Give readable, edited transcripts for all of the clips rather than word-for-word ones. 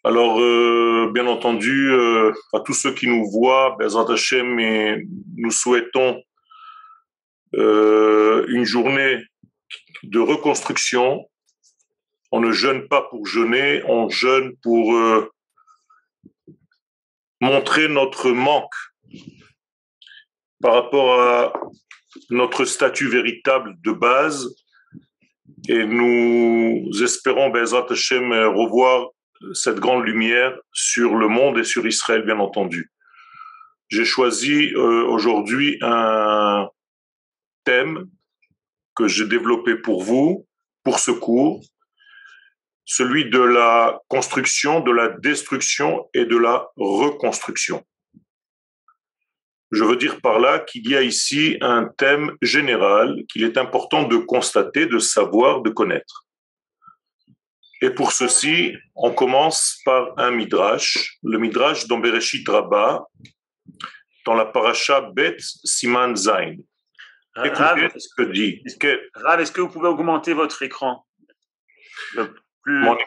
Alors, bien entendu, à tous ceux qui nous voient, Bezrat Hashem, et nous souhaitons une journée de reconstruction. On ne jeûne pas pour jeûner, on jeûne pour montrer notre manque par rapport à notre statut véritable de base. Et nous espérons, Bezrat Hashem, revoir cette grande lumière sur le monde et sur Israël, bien entendu. J'ai choisi aujourd'hui un thème que j'ai développé pour vous, pour ce cours, celui de la construction, de la destruction et de la reconstruction. Je veux dire par là qu'il y a ici un thème général qu'il est important de constater, de savoir, de connaître. Et pour ceci, on commence par un midrash, le midrash dans Bereshit Rabbah, dans la paracha Bet Siman Zain. Écoutez ce que dit. Rav, est-ce que vous pouvez augmenter votre écran L'écran.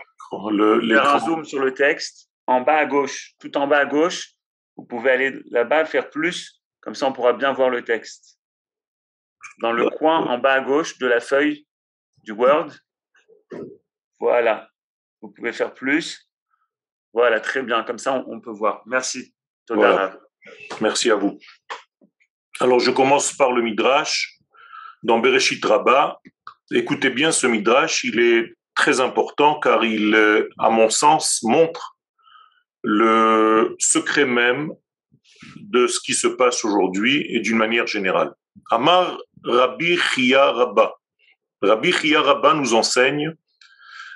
Un zoom sur le texte, en bas à gauche, tout en bas à gauche, vous pouvez aller là-bas, faire plus, comme ça on pourra bien voir le texte. Dans le coin en bas à gauche de la feuille du Word, voilà, vous pouvez faire plus. Voilà, très bien, comme ça on peut voir. Merci. Toda Rav. Merci à vous. Alors je commence par le Midrash dans Bereshit Rabbah. Écoutez bien ce Midrash, il est très important car il, à mon sens, montre le secret même de ce qui se passe aujourd'hui et d'une manière générale. Amar Rabbi Chia Rabbah. Rabbi Chia Rabbah nous enseigne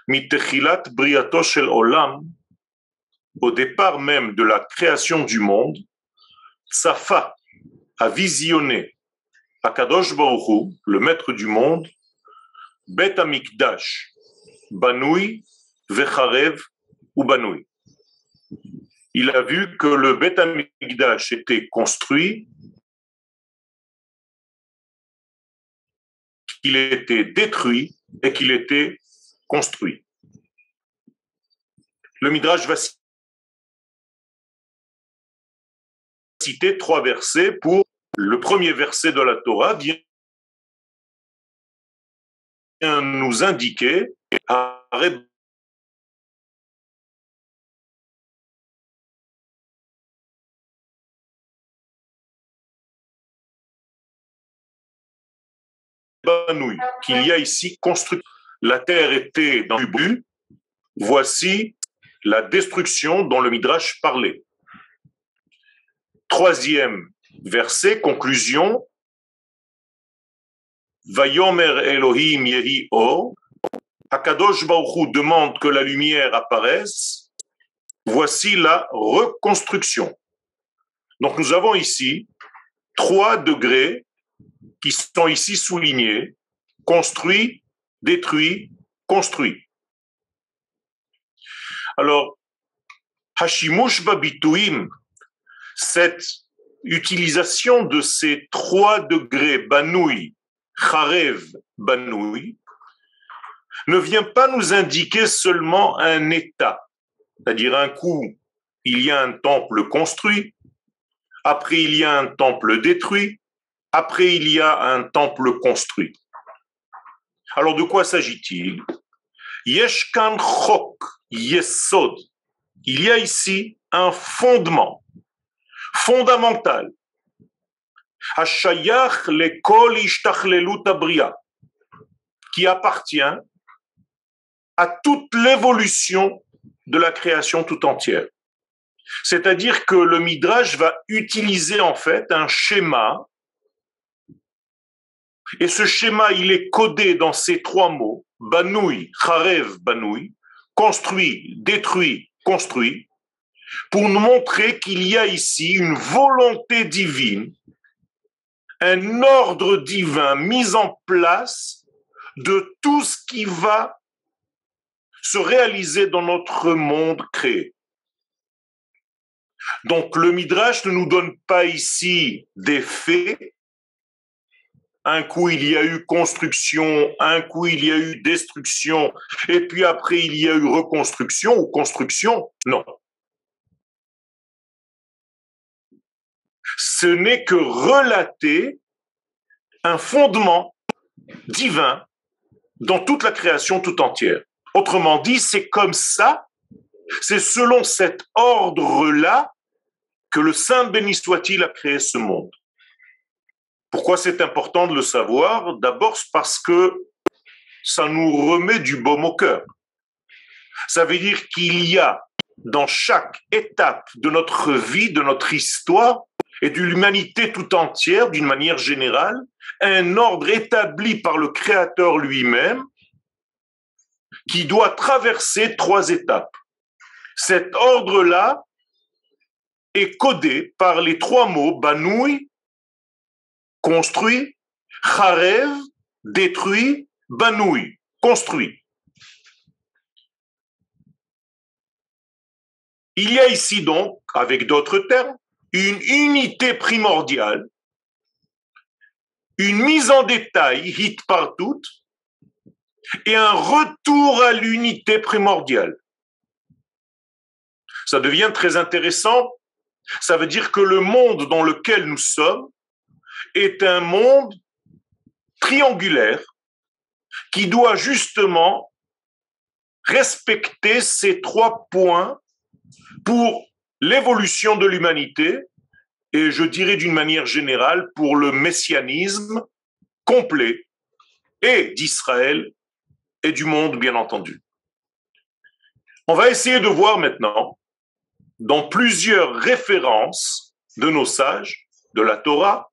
Mitechilat Briato Shel Olam, au départ même de la création du monde, Tsafa a visionné Akadosh Baruch Hu, le maître du monde, Bet Amikdash, Banoui, Vecharev ou Banoui. Il a vu que le Bet Amikdash était construit, qu'il était détruit et qu'il était construit. Le Midrash va citer 3 versets pour le premier verset de la Torah vient nous indiquer qu'il y a ici construction. La terre était dans le but, voici la destruction dont le Midrash parlait. 3e verset, conclusion. Vayomer Elohim Yehi Or. Akadosh Baruch Hu demande que la lumière apparaisse. Voici la reconstruction. Donc nous avons ici 3 degrés qui sont ici soulignés. Construit, détruit, construit. Alors, Hashimush Babituim, cette utilisation de ces 3 degrés, Banoui, Charev, Banoui, ne vient pas nous indiquer seulement un état. C'est-à-dire un coup, il y a un temple construit, après il y a un temple détruit, après il y a un temple construit. Alors de quoi s'agit-il? Yeshkan Chok, Yesod. Il y a ici un fondement, fondamental. Hashayach lekol ishtachlelut abria, qui appartient à toute l'évolution de la création tout entière. C'est-à-dire que le Midrash va utiliser en fait un schéma, et ce schéma, il est codé dans ces 3 mots, Banoui, Charev, Banoui, construit, détruit, construit, pour nous montrer qu'il y a ici une volonté divine, un ordre divin mis en place de tout ce qui va se réaliser dans notre monde créé. Donc le Midrash ne nous donne pas ici des faits, Un coup, il y a eu construction, un coup, il y a eu destruction, et puis après, il y a eu reconstruction ou construction. Non. Ce n'est que relater un fondement divin dans toute la création tout entière. Autrement dit, c'est comme ça, c'est selon cet ordre-là que le Saint béni soit-il a créé ce monde. Pourquoi c'est important de le savoir? D'abord parce que ça nous remet du baume au cœur. Ça veut dire qu'il y a dans chaque étape de notre vie, de notre histoire et de l'humanité tout entière, d'une manière générale, un ordre établi par le Créateur lui-même qui doit traverser 3 étapes. Cet ordre-là est codé par les 3 mots banoui, construit, charev, détruit, banoui, construit. Il y a ici donc, avec d'autres termes, une unité primordiale, une mise en détail, hit par toutes, et un retour à l'unité primordiale. Ça devient très intéressant. Ça veut dire que le monde dans lequel nous sommes est un monde triangulaire qui doit justement respecter ces 3 points pour l'évolution de l'humanité et je dirais d'une manière générale pour le messianisme complet et d'Israël et du monde, bien entendu. On va essayer de voir maintenant, dans plusieurs références de nos sages, de la Torah,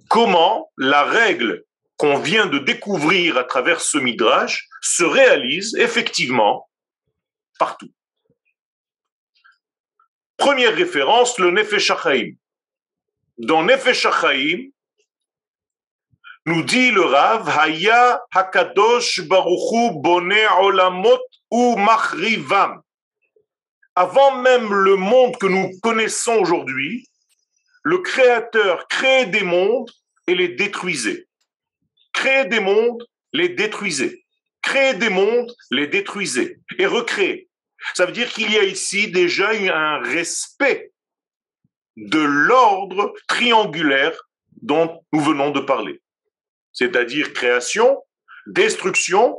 comment la règle qu'on vient de découvrir à travers ce midrash se réalise effectivement partout. Première référence, le Nefesh HaChaim. Dans Nefesh HaChaim, nous dit le Rav, Haya Hakadosh Baruchu Boneh Olamot ou Machrivam. Avant même le monde que nous connaissons aujourd'hui, le Créateur créait des mondes et les détruisait. Créait des mondes, les détruisait. Créait des mondes, les détruisait. Et recréait. Ça veut dire qu'il y a ici déjà un respect de l'ordre triangulaire dont nous venons de parler. C'est-à-dire création, destruction,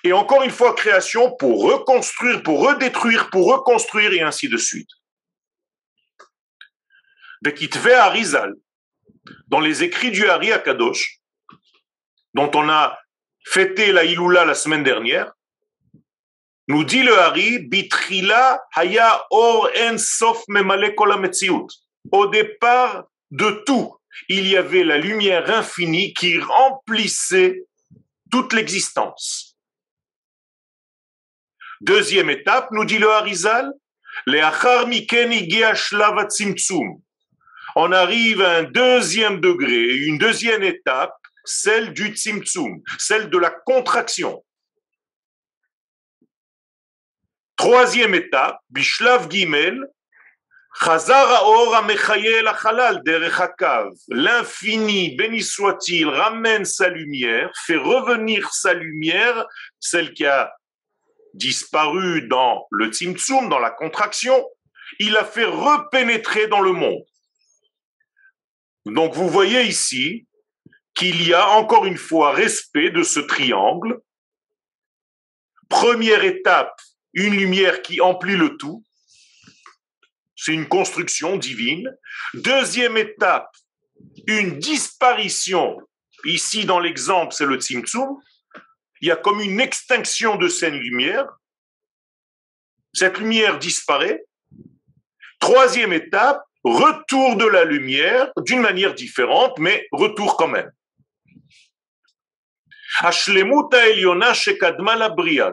et encore une fois création pour reconstruire, pour redétruire, pour reconstruire, et ainsi de suite. Bekitve Arizal, dans les écrits du Hari Akadosh, dont on a fêté la Iloula la semaine dernière, nous dit le Hari, Bitrila haya or en sof memale kol hametziut. Au départ de tout, il y avait la lumière infinie qui remplissait toute l'existence. Deuxième étape, nous dit le Harizal, leachar miken higia shlav hatzimtzum. On arrive à un deuxième degré, une deuxième étape, celle du tzimtzum, celle de la contraction. Troisième étape, Bishlav Gimel, Chazar Haor HaMechaye El HaChalal Derech HaKav. L'infini, béni soit-il, ramène sa lumière, fait revenir sa lumière, celle qui a disparu dans le Tzimtzum, dans la contraction, il la fait repénétrer dans le monde. Donc vous voyez ici qu'il y a encore une fois respect de ce triangle. Première étape, une lumière qui emplit le tout. C'est une construction divine. Deuxième étape, une disparition. Ici, dans l'exemple, c'est le Tzimtzum. Il y a comme une extinction de cette lumière. Cette lumière disparaît. Troisième étape, retour de la lumière d'une manière différente, mais retour quand même.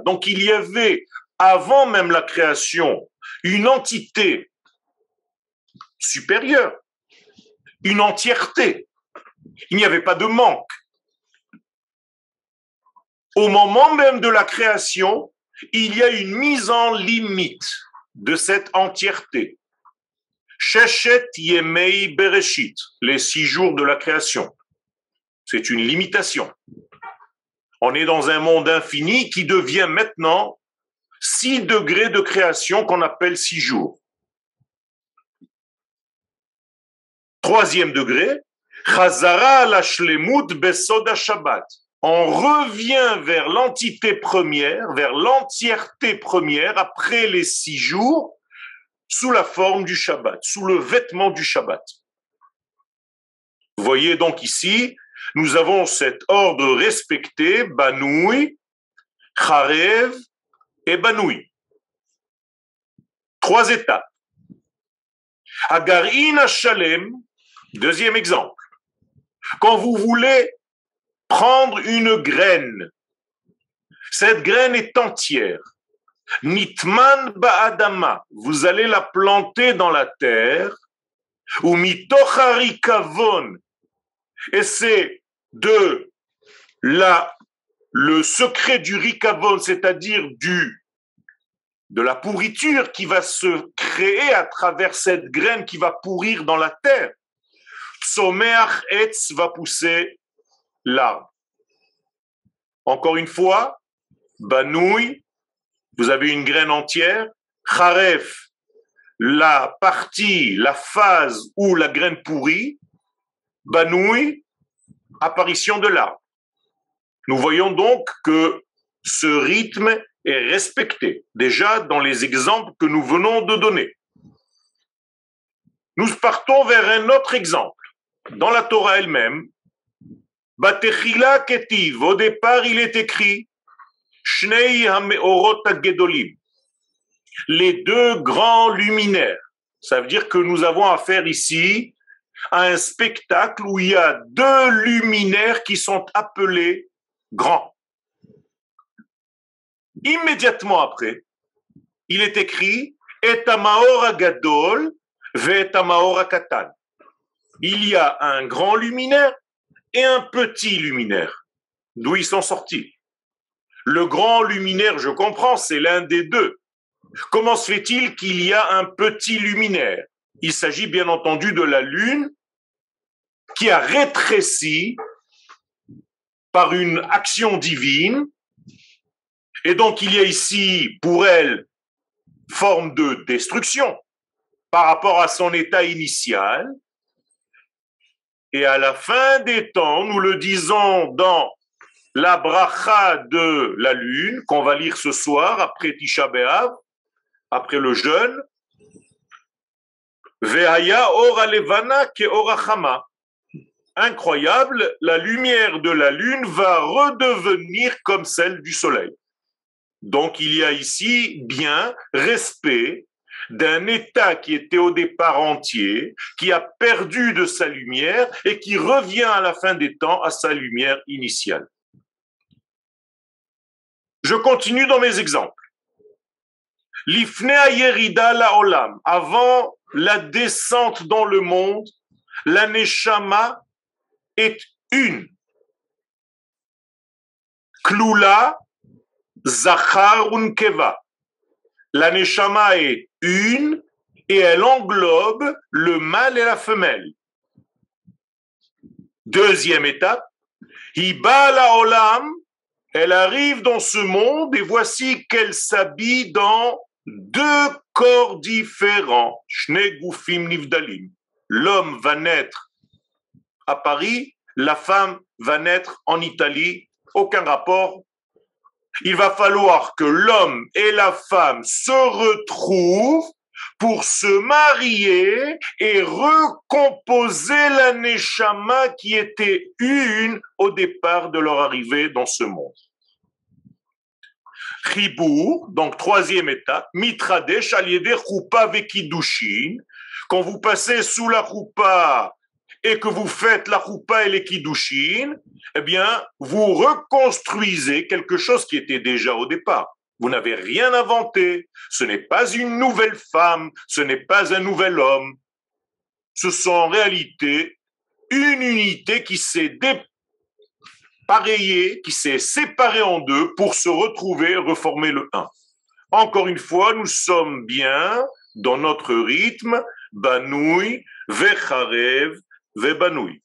Donc il y avait, avant même la création, une entité supérieure, une entièreté. Il n'y avait pas de manque. Au moment même de la création, il y a une mise en limite de cette entièreté. Sheshet Yemei Bereshit, les 6 jours de la création. C'est une limitation. On est dans un monde infini qui devient maintenant 6 degrés de création qu'on appelle 6 jours. Troisième degré, Chazara la shlemut besod Shabbat. On revient vers l'entité première, vers l'entièreté première après les 6 jours, sous la forme du Shabbat, sous le vêtement du Shabbat. Vous voyez donc ici, nous avons cet ordre respecté, Banoui, Charev et Banoui. 3 étapes. Agarin Hashalem, deuxième exemple. Quand vous voulez prendre une graine, cette graine est entière. Nitman ba'adama, vous allez la planter dans la terre, ou mitochari kavon, et c'est de le secret du rikavon, c'est-à-dire de la pourriture qui va se créer à travers cette graine qui va pourrir dans la terre. Tsomeach etz va pousser l'arbre. Encore une fois, Banoui, vous avez une graine entière. Charef, la partie, la phase où la graine pourrit. Banoui, apparition de l'arbre. Nous voyons donc que ce rythme est respecté, déjà dans les exemples que nous venons de donner. Nous partons vers un autre exemple. Dans la Torah elle-même, Batechila Ketiv, au départ il est écrit Shnei Hameorot Hagedolim, les 2 grands luminaires. Ça veut dire que nous avons affaire ici à un spectacle où il y a 2 luminaires qui sont appelés grands. Immédiatement après, il est écrit Et Hamaor Hagadol ve Hamaor Hakatan. Il y a un grand luminaire et un petit luminaire. D'où ils sont sortis? Le grand luminaire, je comprends, c'est l'un des 2. Comment se fait-il qu'il y a un petit luminaire? Il s'agit bien entendu de la Lune qui a rétréci par une action divine. Et donc il y a ici pour elle forme de destruction par rapport à son état initial. Et à la fin des temps, nous le disons dans la bracha de la lune, qu'on va lire ce soir, après Tisha B'Av, après le jeûne, Ve'aya ora levana ke ora chama. Incroyable, la lumière de la lune va redevenir comme celle du soleil. Donc il y a ici bien respect d'un état qui était au départ entier, qui a perdu de sa lumière et qui revient à la fin des temps à sa lumière initiale. Je continue dans mes exemples. L'ifnea yerida laolam, avant la descente dans le monde, la neshama est une. Klula zachar unkeva. La neshama est une et elle englobe le mâle et la femelle. Deuxième étape, hiba laolam, elle arrive dans ce monde et voici qu'elle s'habille dans 2 corps différents. Shnei gufim nivdalim. L'homme va naître à Paris, la femme va naître en Italie, aucun rapport. Il va falloir que l'homme et la femme se retrouvent pour se marier et recomposer la neshama qui était une au départ de leur arrivée dans ce monde. Chibour, donc 3e étape, mitradesh alieder choupa vekidushin. Quand vous passez sous la choupa et que vous faites la choupa et les kiddushin, eh bien, vous reconstruisez quelque chose qui était déjà au départ. Vous n'avez rien inventé. Ce n'est pas une nouvelle femme, ce n'est pas un nouvel homme. Ce sont en réalité une unité qui s'est dépareillée, qui s'est séparée en 2 pour se retrouver, reformer le 1. Encore une fois, nous sommes bien dans notre rythme, Banoui, Vecharev, Vebanoui.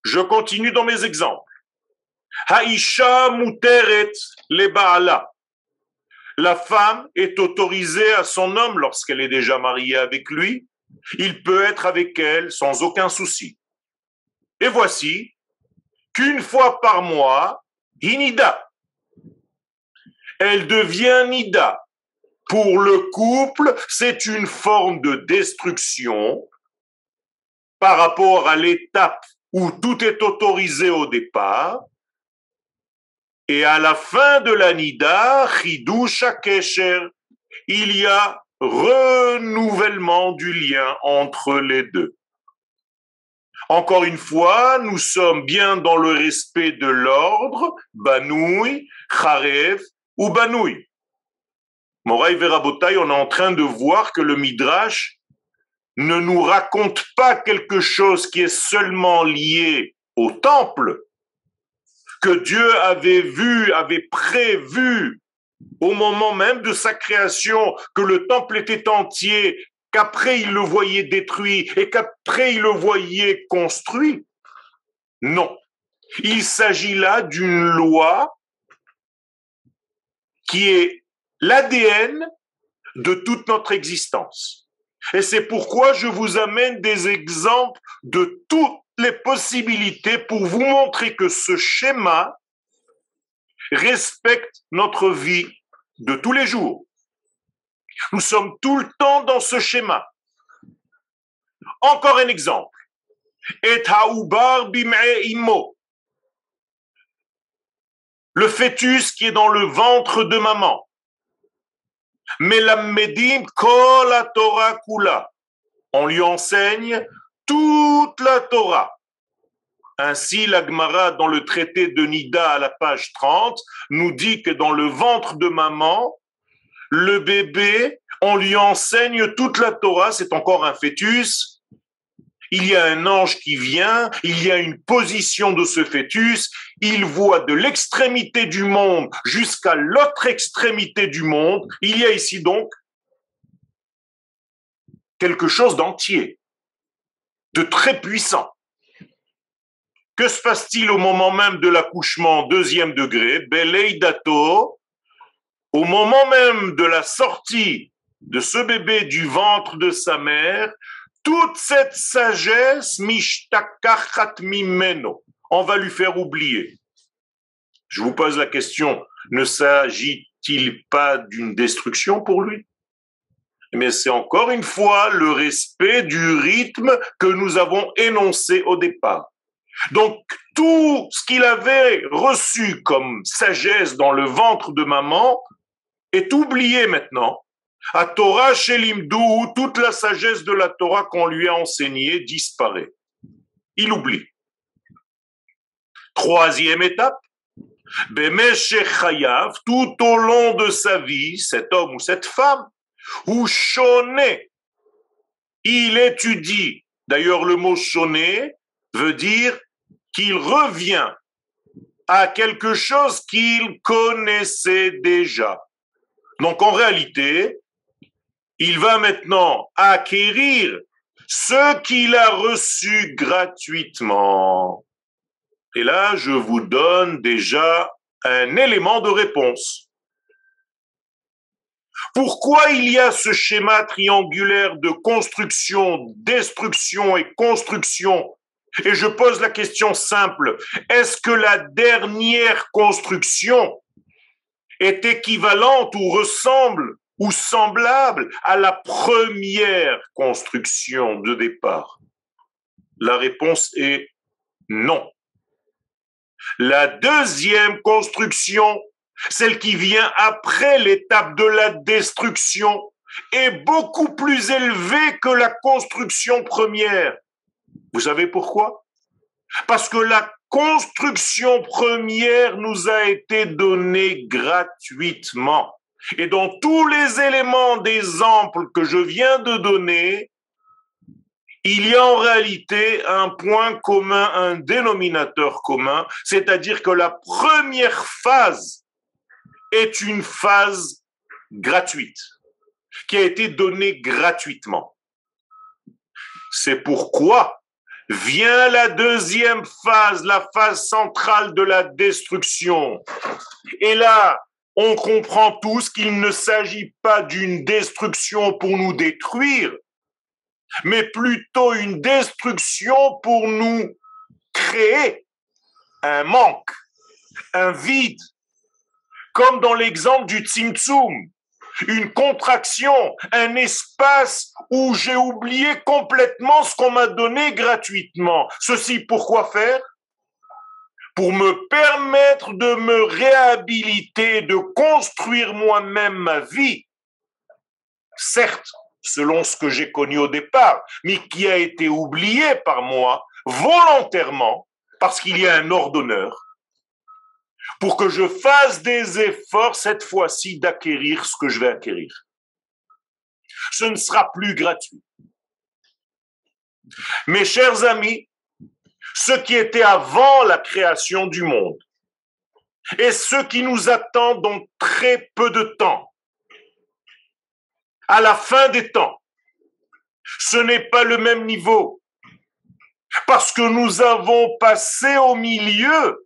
Je continue dans mes exemples. Haïcha muteret le baala. La femme est autorisée à son homme lorsqu'elle est déjà mariée avec lui. Il peut être avec elle sans aucun souci. Et voici qu'une fois par mois, Nida, elle devient Nida. Pour le couple, c'est une forme de destruction par rapport à l'étape où tout est autorisé au départ. Et à la fin de la Nida, Chidush HaKesher, il y a renouvellement du lien entre les deux. Encore une fois, nous sommes bien dans le respect de l'ordre, Banoui, Charev ou Banoui. Moraï Verabotaï, on est en train de voir que le Midrash ne nous raconte pas quelque chose qui est seulement lié au temple, que Dieu avait prévu au moment même de sa création, que le temple était entier, qu'après il le voyait détruit et qu'après il le voyait construit. Non. Il s'agit là d'une loi qui est l'ADN de toute notre existence. Et c'est pourquoi je vous amène des exemples de toutes les possibilités pour vous montrer que ce schéma respecte notre vie de tous les jours. Nous sommes tout le temps dans ce schéma. Encore un exemple. Et haoubar bim'e immo. Le fœtus qui est dans le ventre de maman. Melammedim kol la Torah kula. On lui enseigne toute la Torah. Ainsi, la Gemara, dans le traité de Nida à la page 30, nous dit que dans le ventre de maman, le bébé, on lui enseigne toute la Torah, c'est encore un fœtus. Il y a un ange qui vient, il y a une position de ce fœtus, il voit de l'extrémité du monde jusqu'à l'autre extrémité du monde. Il y a ici donc quelque chose d'entier, de très puissant. Que se passe-t-il au moment même de l'accouchement, deuxième degré, Belei Dato, au moment même de la sortie de ce bébé du ventre de sa mère, toute cette sagesse, mishtakachat mimeno, on va lui faire oublier. Je vous pose la question, ne s'agit-il pas d'une destruction pour lui? Mais c'est encore une fois le respect du rythme que nous avons énoncé au départ. Donc, tout ce qu'il avait reçu comme sagesse dans le ventre de maman est oublié maintenant. À Torah Shelimdou, toute la sagesse de la Torah qu'on lui a enseignée disparaît. Il oublie. Troisième étape, Bemeshech Chayav, tout au long de sa vie, cet homme ou cette femme, ou shoné, il étudie. D'ailleurs, le mot shoné veut dire qu'il revient à quelque chose qu'il connaissait déjà. Donc en réalité, il va maintenant acquérir ce qu'il a reçu gratuitement. Et là, je vous donne déjà un élément de réponse. Pourquoi il y a ce schéma triangulaire de construction, destruction et construction? Et je pose la question simple, est-ce que la dernière construction est équivalente ou ressemble ou semblable à la première construction de départ? La réponse est non. La deuxième construction, celle qui vient après l'étape de la destruction, est beaucoup plus élevée que la construction première. Vous savez pourquoi? Parce que la construction première nous a été donnée gratuitement. Et dans tous les éléments d'exemple que je viens de donner, il y a en réalité un point commun, un dénominateur commun, c'est-à-dire que la première phase est une phase gratuite, qui a été donnée gratuitement. C'est pourquoi vient la deuxième phase, la phase centrale de la destruction. Et là, on comprend tous qu'il ne s'agit pas d'une destruction pour nous détruire, mais plutôt une destruction pour nous créer un manque, un vide, comme dans l'exemple du Tzimtzum, une contraction, un espace où j'ai oublié complètement ce qu'on m'a donné gratuitement. Ceci, pourquoi faire? Pour me permettre de me réhabiliter, de construire moi-même ma vie, certes, selon ce que j'ai connu au départ, mais qui a été oublié par moi volontairement, parce qu'il y a un ordonneur, pour que je fasse des efforts cette fois-ci d'acquérir ce que je vais acquérir. Ce ne sera plus gratuit. Mes chers amis, ce qui était avant la création du monde et ce qui nous attend dans très peu de temps, à la fin des temps, ce n'est pas le même niveau parce que nous avons passé au milieu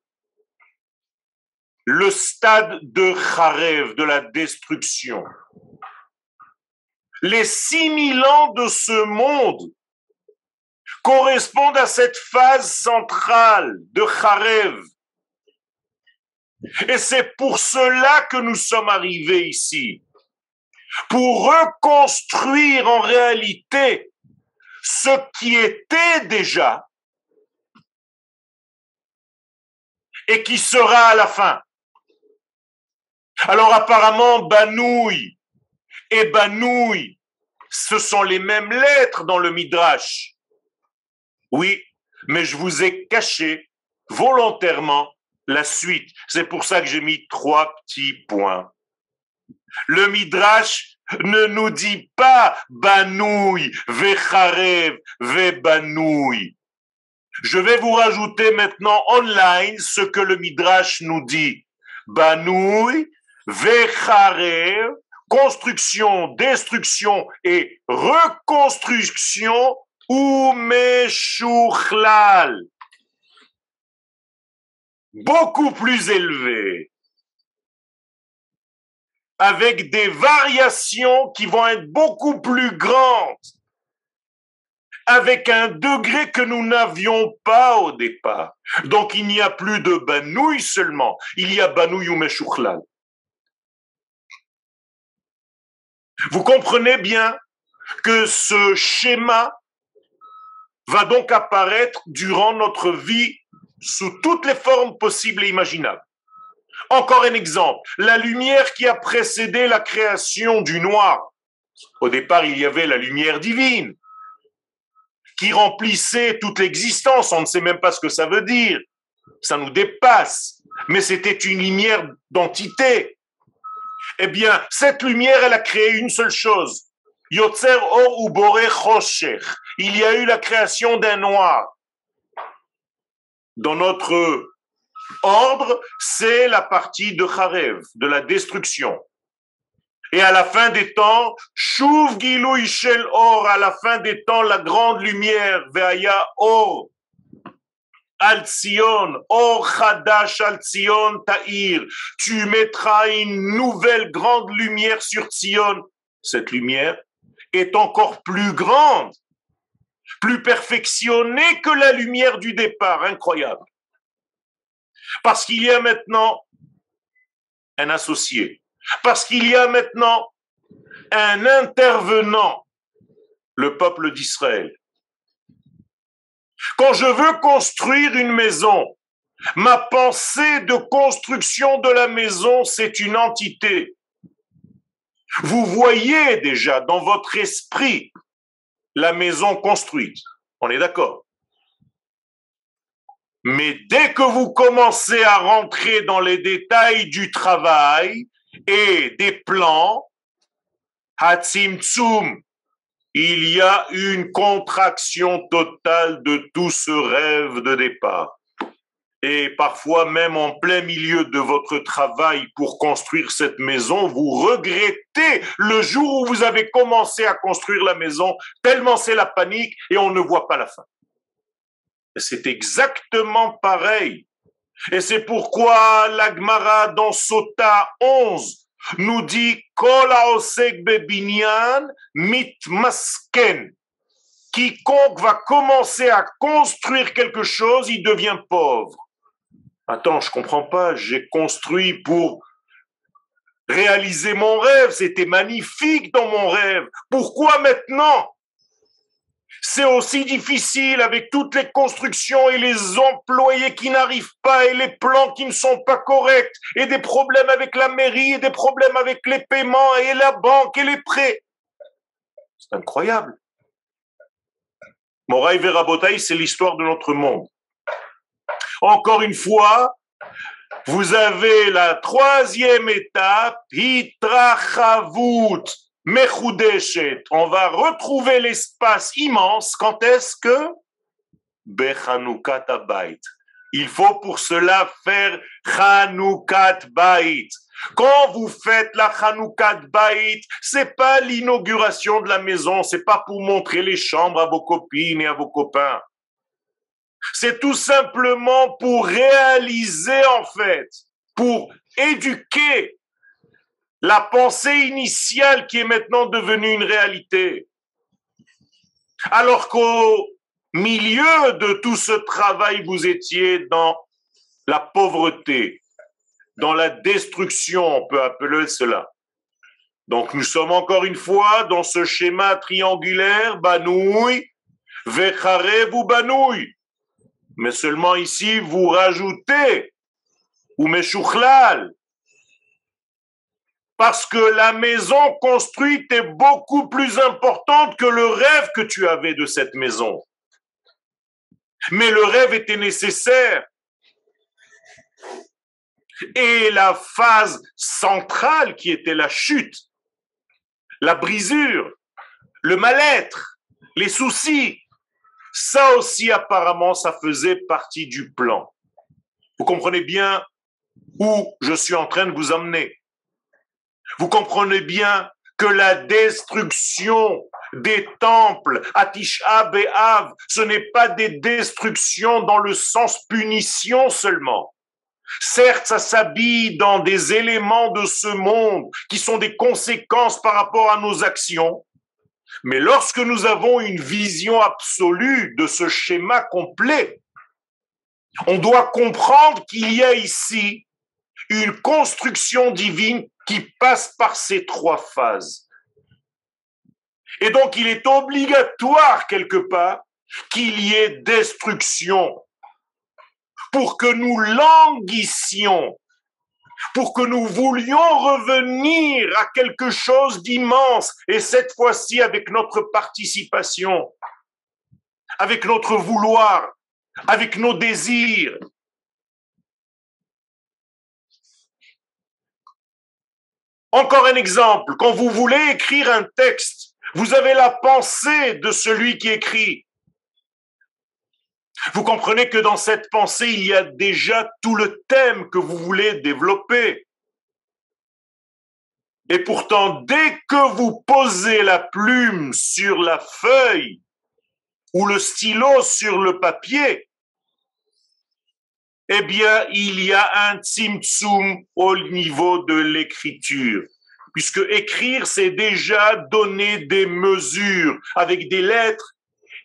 le stade de Kharev, de la destruction. Les 6000 ans de ce monde correspondent à cette phase centrale de Kharev. Et c'est pour cela que nous sommes arrivés ici, pour reconstruire en réalité ce qui était déjà et qui sera à la fin. Alors apparemment, Banouï et Banouï, ce sont les mêmes lettres dans le Midrash. Oui, mais je vous ai caché volontairement la suite. C'est pour ça que j'ai mis 3 petits points. Le Midrash ne nous dit pas Banouï, Vecharev, Vebanouï. Je vais vous rajouter maintenant online ce que le Midrash nous dit. Banouï, Vecharev, construction, destruction et reconstruction ou Meshouchlal. Beaucoup plus élevé, avec des variations qui vont être beaucoup plus grandes, avec un degré que nous n'avions pas au départ. Donc il n'y a plus de Banouï seulement, il y a Banouï ou Meshouchlal. Vous comprenez bien que ce schéma va donc apparaître durant notre vie sous toutes les formes possibles et imaginables. Encore un exemple, la lumière qui a précédé la création du noir. Au départ, il y avait la lumière divine qui remplissait toute l'existence. On ne sait même pas ce que ça veut dire. Ça nous dépasse. Mais c'était une lumière d'entité. Eh bien, cette lumière, elle a créé une seule chose. Yotzer or ou boré choshech. Il y a eu la création d'un noir. Dans notre ordre, c'est la partie de Kharev, de la destruction. Et à la fin des temps, Shuv Gilui Shel Or, à la fin des temps, la grande lumière, Ve'aya Or, Al Tzion, Or Chadash Al Tzion Ta'ir. Tu mettras une nouvelle grande lumière sur Tzion. Cette lumière est encore plus grande, plus perfectionnée que la lumière du départ. Incroyable. Parce qu'il y a maintenant un associé. Parce qu'il y a maintenant un intervenant, le peuple d'Israël. Quand je veux construire une maison, ma pensée de construction de la maison, c'est une entité. Vous voyez déjà dans votre esprit la maison construite. On est d'accord? Mais dès que vous commencez à rentrer dans les détails du travail et des plans, Hatzimtzum, il y a une contraction totale de tout ce rêve de départ. Et parfois même en plein milieu de votre travail pour construire cette maison, vous regrettez le jour où vous avez commencé à construire la maison, tellement c'est la panique et on ne voit pas la fin. Et c'est exactement pareil. Et c'est pourquoi la Gemara dans Sota 11 nous dit Kol haosek bebinyan mitmasken. Quiconque va commencer à construire quelque chose, il devient pauvre. Attends, je comprends pas, j'ai construit pour réaliser mon rêve, c'était magnifique dans mon rêve. Pourquoi maintenant c'est aussi difficile avec toutes les constructions et les employés qui n'arrivent pas et les plans qui ne sont pas corrects et des problèmes avec la mairie et des problèmes avec les paiements et la banque et les prêts. C'est incroyable. Moraï Verabotaï, c'est l'histoire de notre monde. Encore une fois, vous avez la troisième étape, Hitrachavut Mechudeshet. On va retrouver l'espace immense. Quand est-ce que? Bechanukat Habayit. Il faut pour cela faire Chanukat Bayit. Quand vous faites la Chanukat Bayit, c'est pas l'inauguration de la maison, c'est pas pour montrer les chambres à vos copines et à vos copains. C'est tout simplement pour réaliser en fait, pour éduquer la pensée initiale qui est maintenant devenue une réalité. Alors qu'au milieu de tout ce travail, vous étiez dans la pauvreté, dans la destruction, on peut appeler cela. Donc nous sommes encore une fois dans ce schéma triangulaire, Banouï, Vecharev ou Banouï. Mais seulement ici, vous rajoutez, ou Meshouchlal, parce que la maison construite est beaucoup plus importante que le rêve que tu avais de cette maison. Mais le rêve était nécessaire. Et la phase centrale qui était la chute, la brisure, le mal-être, les soucis, ça aussi apparemment ça faisait partie du plan. Vous comprenez bien où je suis en train de vous emmener. Vous comprenez bien que la destruction des temples à Tisha B'Av, ce n'est pas des destructions dans le sens punition seulement. Certes, ça s'habille dans des éléments de ce monde qui sont des conséquences par rapport à nos actions, mais lorsque nous avons une vision absolue de ce schéma complet, on doit comprendre qu'il y a ici une construction divine qui passe par ces trois phases. Et donc, il est obligatoire, quelque part, qu'il y ait destruction pour que nous languissions, pour que nous voulions revenir à quelque chose d'immense, et cette fois-ci avec notre participation, avec notre vouloir, avec nos désirs. Encore un exemple, quand vous voulez écrire un texte, vous avez la pensée de celui qui écrit. Vous comprenez que dans cette pensée, il y a déjà tout le thème que vous voulez développer. Et pourtant, dès que vous posez la plume sur la feuille ou le stylo sur le papier, eh bien, il y a un tzimtzum au niveau de l'écriture. Puisque écrire, c'est déjà donner des mesures avec des lettres.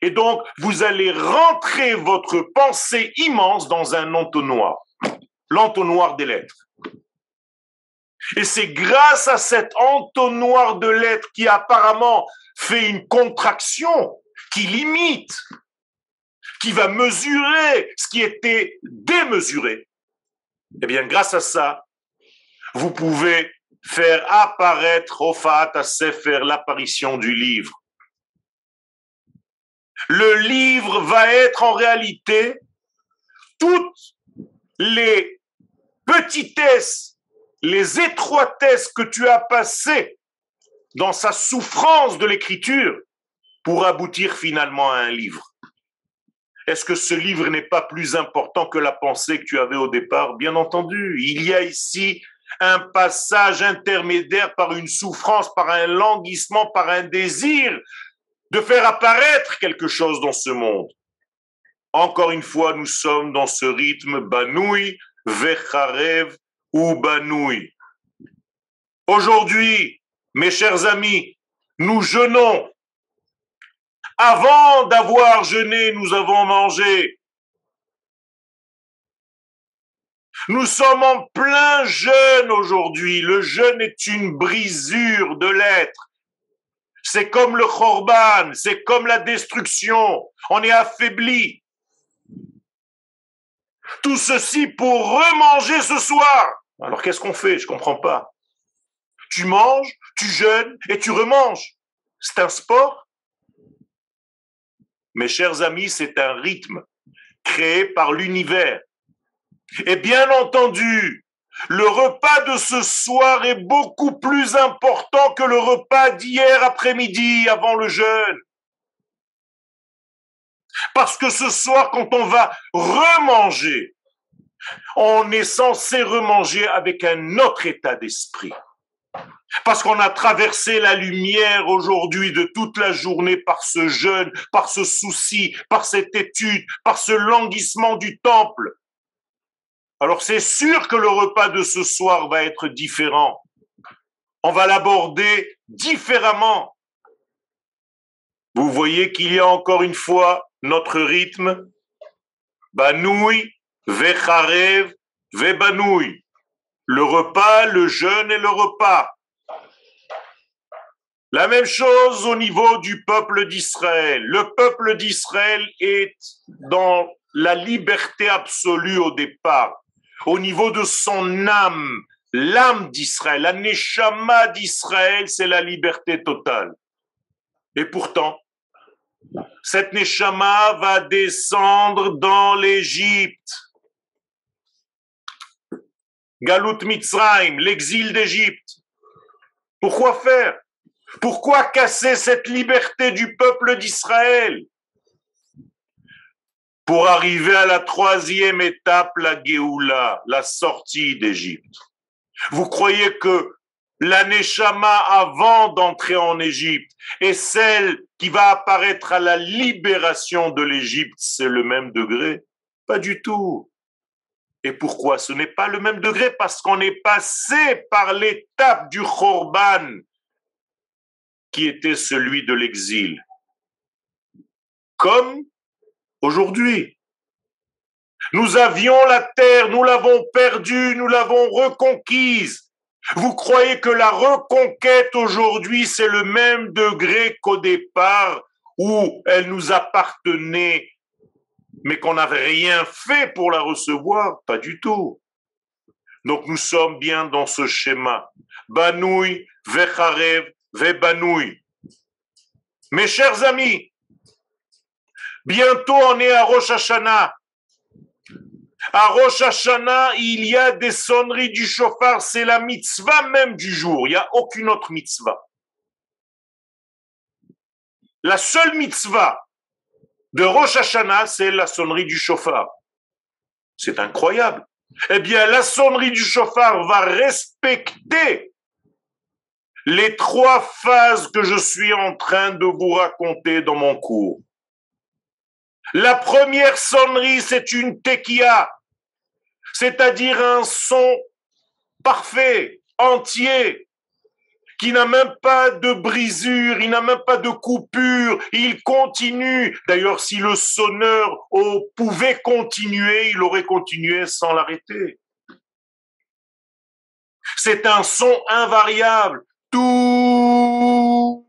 Et donc, vous allez rentrer votre pensée immense dans un entonnoir. L'entonnoir des lettres. Et c'est grâce à cet entonnoir de lettres qui apparemment fait une contraction, qui limite, qui va mesurer ce qui était démesuré. Eh bien, grâce à ça, vous pouvez faire apparaître Hofat HaSefer, l'apparition du livre. Le livre va être en réalité toutes les petitesses, les étroitesses que tu as passées dans sa souffrance de l'écriture pour aboutir finalement à un livre. Est-ce que ce livre n'est pas plus important que la pensée que tu avais au départ? Bien entendu, il y a ici un passage intermédiaire par une souffrance, par un languissement, par un désir de faire apparaître quelque chose dans ce monde. Encore une fois, nous sommes dans ce rythme Banoui, Vecharev ou Banoui. Aujourd'hui, mes chers amis, nous jeûnons. Avant d'avoir jeûné, nous avons mangé. Nous sommes en plein jeûne aujourd'hui. Le jeûne est une brisure de l'être. C'est comme le Khorban, c'est comme la destruction. On est affaibli. Tout ceci pour remanger ce soir. Alors qu'est-ce qu'on fait? Je ne comprends pas. Tu manges, tu jeûnes et tu remanges. C'est un sport? Mes chers amis, c'est un rythme créé par l'univers. Et bien entendu, le repas de ce soir est beaucoup plus important que le repas d'hier après-midi avant le jeûne. Parce que ce soir, quand on va remanger, on est censé remanger avec un autre état d'esprit. Parce qu'on a traversé la lumière aujourd'hui de toute la journée par ce jeûne, par ce souci, par cette étude, par ce languissement du temple. Alors c'est sûr que le repas de ce soir va être différent. On va l'aborder différemment. Vous voyez qu'il y a encore une fois notre rythme. Banoui, Vecharev, Vebanoui. Le repas, le jeûne et le repas. La même chose au niveau du peuple d'Israël. Le peuple d'Israël est dans la liberté absolue au départ. Au niveau de son âme, l'âme d'Israël, la neshama d'Israël, c'est la liberté totale. Et pourtant, cette neshama va descendre dans l'Égypte. Galut Mitzrayim, l'exil d'Égypte. Pourquoi faire? Pourquoi casser cette liberté du peuple d'Israël? Pour arriver à la troisième étape, la Géoula, la sortie d'Égypte. Vous croyez que la Neshama avant d'entrer en Égypte et celle qui va apparaître à la libération de l'Égypte, c'est le même degré? Pas du tout. Et pourquoi ce n'est pas le même degré? Parce qu'on est passé par l'étape du Khorban, qui était celui de l'exil. Comme aujourd'hui. Nous avions la terre, nous l'avons perdue, nous l'avons reconquise. Vous croyez que la reconquête aujourd'hui, c'est le même degré qu'au départ où elle nous appartenait, mais qu'on n'avait rien fait pour la recevoir? Pas du tout. Donc nous sommes bien dans ce schéma. Banoui, Vecharev, Vebanoui. Mes chers amis, bientôt on est à Rosh Hashanah. À Rosh Hashanah, il y a des sonneries du shofar, c'est la mitzvah même du jour, il n'y a aucune autre mitzvah. La seule mitzvah de Rosh Hashanah, c'est la sonnerie du shofar. C'est incroyable. Eh bien, la sonnerie du shofar va respecter les trois phases que je suis en train de vous raconter dans mon cours. La première sonnerie, c'est une tekiya, c'est-à-dire un son parfait, entier, qui n'a même pas de brisure, il n'a même pas de coupure, il continue. D'ailleurs, si le sonneur pouvait continuer, il aurait continué sans l'arrêter. C'est un son invariable. Tout.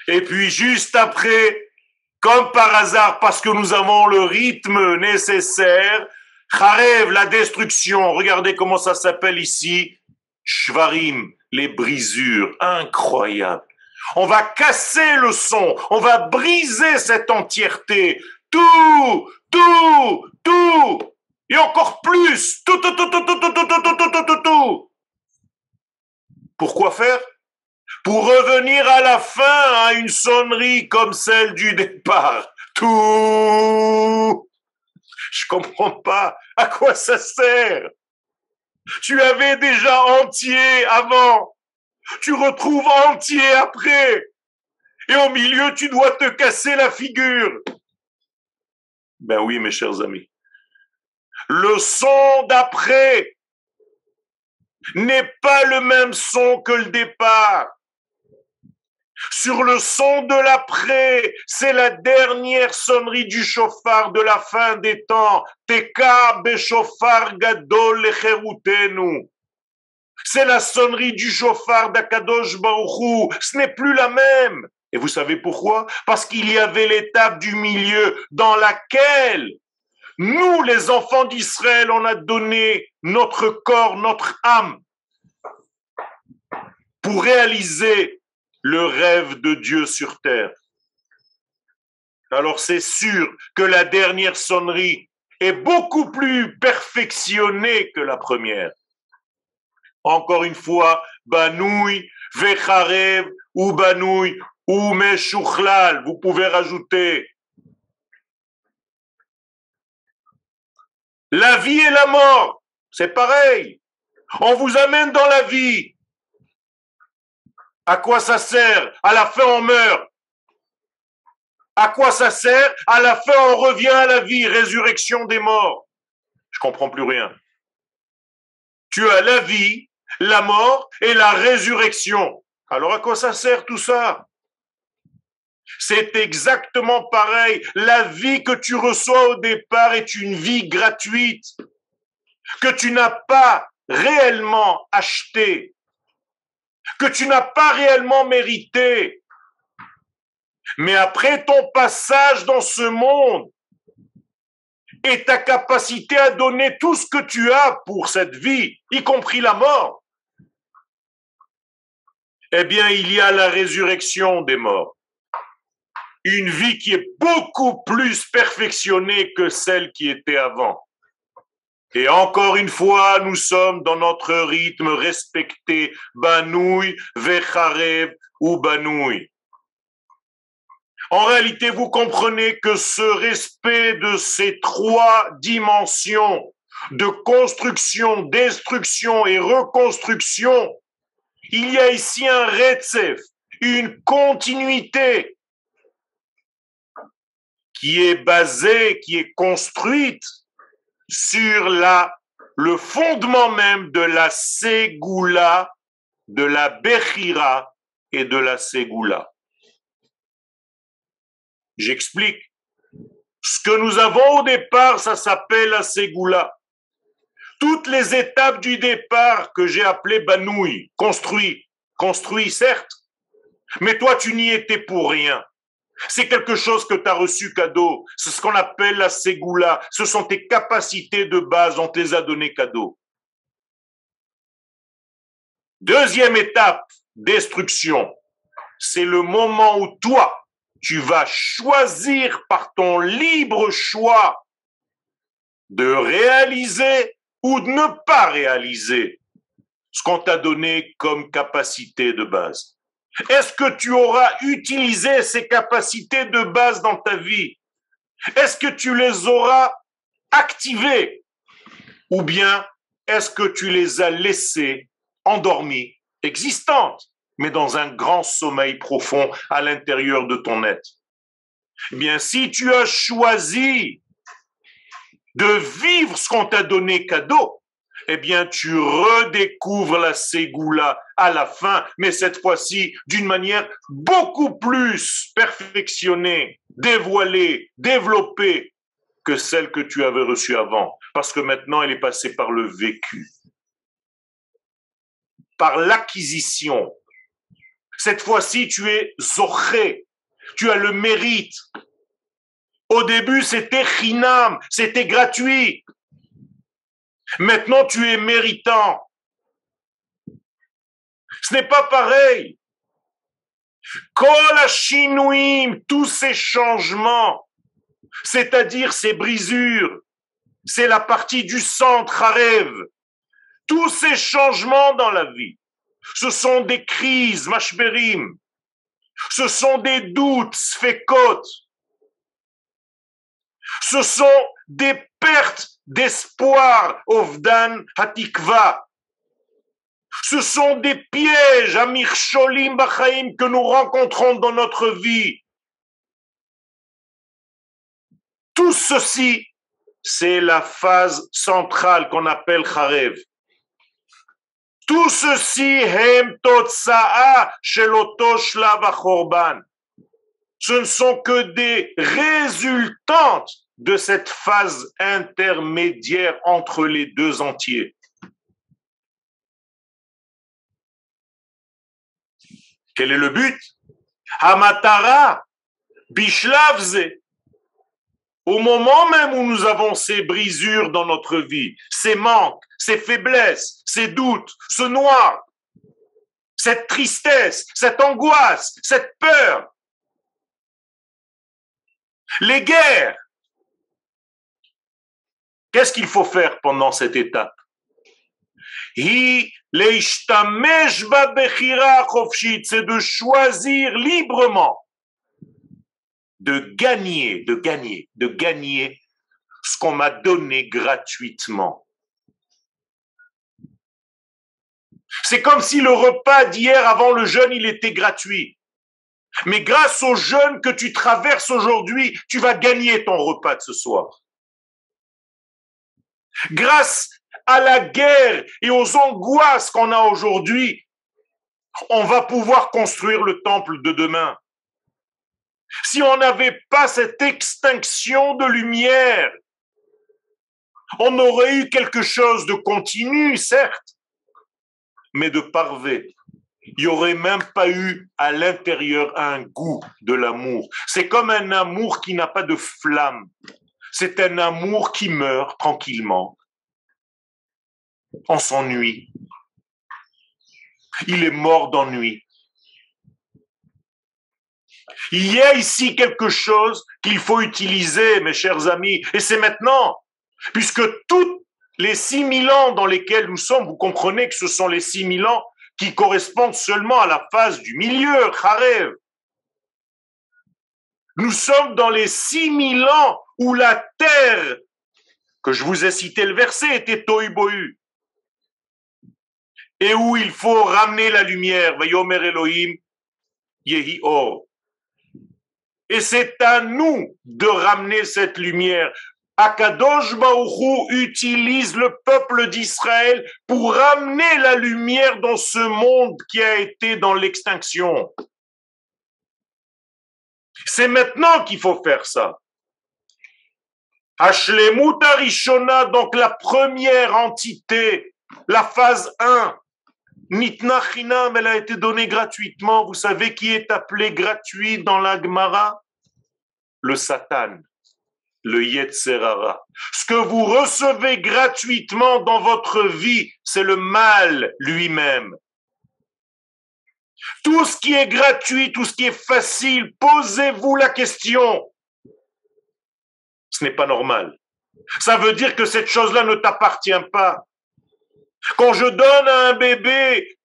Et puis juste après, comme par hasard, parce que nous avons le rythme nécessaire, Kharev, la destruction. Regardez comment ça s'appelle ici. Shvarim, les brisures. Incroyable. On va casser le son. On va briser cette entièreté. Tout. Et encore plus. Tout. Pourquoi faire? Pour revenir à la fin à une sonnerie comme celle du départ. Tout. Je comprends pas. À quoi ça sert? Tu avais déjà entier avant. Tu retrouves entier après. Et au milieu, tu dois te casser la figure. Ben oui, mes chers amis. Le son d'après n'est pas le même son que le départ. Sur le son de l'après, c'est la dernière sonnerie du chauffard de la fin des temps. Teka beshofar gadol lecherutenu. C'est la sonnerie du chauffard d'Akadosh Baruch Hu. Ce n'est plus la même. Et vous savez pourquoi? Parce qu'il y avait l'étape du milieu dans laquelle nous, les enfants d'Israël, on a donné notre corps, notre âme pour réaliser le rêve de Dieu sur terre. Alors c'est sûr que la dernière sonnerie est beaucoup plus perfectionnée que la première. Encore une fois, Banoui, Vecharev, ou Banoui, ou Meshuchlal, vous pouvez rajouter. La vie et la mort, c'est pareil. On vous amène dans la vie. À quoi ça sert? À la fin, on meurt. À quoi ça sert? À la fin, on revient à la vie, résurrection des morts. Je comprends plus rien. Tu as la vie, la mort et la résurrection. Alors à quoi ça sert tout ça? C'est exactement pareil. La vie que tu reçois au départ est une vie gratuite que tu n'as pas réellement achetée, que tu n'as pas réellement mérité. Mais après ton passage dans ce monde et ta capacité à donner tout ce que tu as pour cette vie, y compris la mort, eh bien, il y a la résurrection des morts. Une vie qui est beaucoup plus perfectionnée que celle qui était avant. Et encore une fois, nous sommes dans notre rythme respecté, Banoui, Vecharev ou Banoui. En réalité, vous comprenez que ce respect de ces trois dimensions de construction, destruction et reconstruction, il y a ici un retsef, une continuité qui est basée, qui est construite sur le fondement même de la Ségoula, de la Bechira et de la Ségoula. J'explique. Ce que nous avons au départ, ça s'appelle la Ségoula. Toutes les étapes du départ que j'ai appelées Banoui, construit certes, mais toi tu n'y étais pour rien. C'est quelque chose que tu as reçu cadeau. C'est ce qu'on appelle la Ségoula. Ce sont tes capacités de base, on te les a données cadeau. Deuxième étape, destruction. C'est le moment où toi, tu vas choisir par ton libre choix de réaliser ou de ne pas réaliser ce qu'on t'a donné comme capacité de base. Est-ce que tu auras utilisé ces capacités de base dans ta vie? Est-ce que tu les auras activées? Ou bien est-ce que tu les as laissées endormies, existantes, mais dans un grand sommeil profond à l'intérieur de ton être? Eh bien, si tu as choisi de vivre ce qu'on t'a donné cadeau, eh bien, tu redécouvres la Ségoula à la fin, mais cette fois-ci d'une manière beaucoup plus perfectionnée, dévoilée, développée que celle que tu avais reçue avant, parce que maintenant elle est passée par le vécu, par l'acquisition. Cette fois-ci, tu es zoché, tu as le mérite. Au début, c'était chinam, c'était gratuit. Maintenant, tu es méritant. Ce n'est pas pareil. Kol hashinouim, tous ces changements, c'est-à-dire ces brisures, c'est la partie du centre, Harev. Tous ces changements dans la vie, ce sont des crises, mashberim, ce sont des doutes, sfekot, ce sont des pertes d'espoir, ovdan hatikva. Ce sont des pièges, Amir Sholim Bachaim, que nous rencontrons dans notre vie. Tout ceci, c'est la phase centrale qu'on appelle Charev. Tout ceci, Hem Totsa'a Sheloto Shlav HaChorban. Ce ne sont que des résultantes de cette phase intermédiaire entre les deux entiers. Quel est le but? Hamatara, Bishlavze. Au moment même où nous avons ces brisures dans notre vie, ces manques, ces faiblesses, ces doutes, ce noir, cette tristesse, cette angoisse, cette peur, les guerres, qu'est-ce qu'il faut faire pendant cette étape? C'est de choisir librement, de gagner ce qu'on m'a donné gratuitement. C'est comme si le repas d'hier avant le jeûne, il était gratuit. Mais grâce au jeûne que tu traverses aujourd'hui, tu vas gagner ton repas de ce soir. Grâce à la guerre et aux angoisses qu'on a aujourd'hui, on va pouvoir construire le temple de demain. Si on n'avait pas cette extinction de lumière, on aurait eu quelque chose de continu, certes, mais de parfait. Il n'y aurait même pas eu à l'intérieur un goût de l'amour. C'est comme un amour qui n'a pas de flamme. C'est un amour qui meurt tranquillement. On s'ennuie. Il est mort d'ennui. Il y a ici quelque chose qu'il faut utiliser, mes chers amis, et c'est maintenant, puisque tous les 6000 ans dans lesquels nous sommes, vous comprenez que ce sont les 6000 ans qui correspondent seulement à la phase du milieu, Charev. Nous sommes dans les 6000 ans où la terre, que je vous ai cité le verset, était Tohu Bohu, et où il faut ramener la lumière, Vayomer Elohim, Yehi Or. Et c'est à nous de ramener cette lumière. Akadosh Baruch Hu utilise le peuple d'Israël pour ramener la lumière dans ce monde qui a été dans l'extinction. C'est maintenant qu'il faut faire ça. Hashlemut Arishona, donc la première entité, la phase 1, Nitna Chinam, elle a été donnée gratuitement. Vous savez qui est appelé gratuit dans la Gemara? Le Satan, le Yetzer Hara. Ce que vous recevez gratuitement dans votre vie, c'est le mal lui-même. Tout ce qui est gratuit, tout ce qui est facile, posez-vous la question. Ce n'est pas normal. Ça veut dire que cette chose-là ne t'appartient pas. Quand je donne à un bébé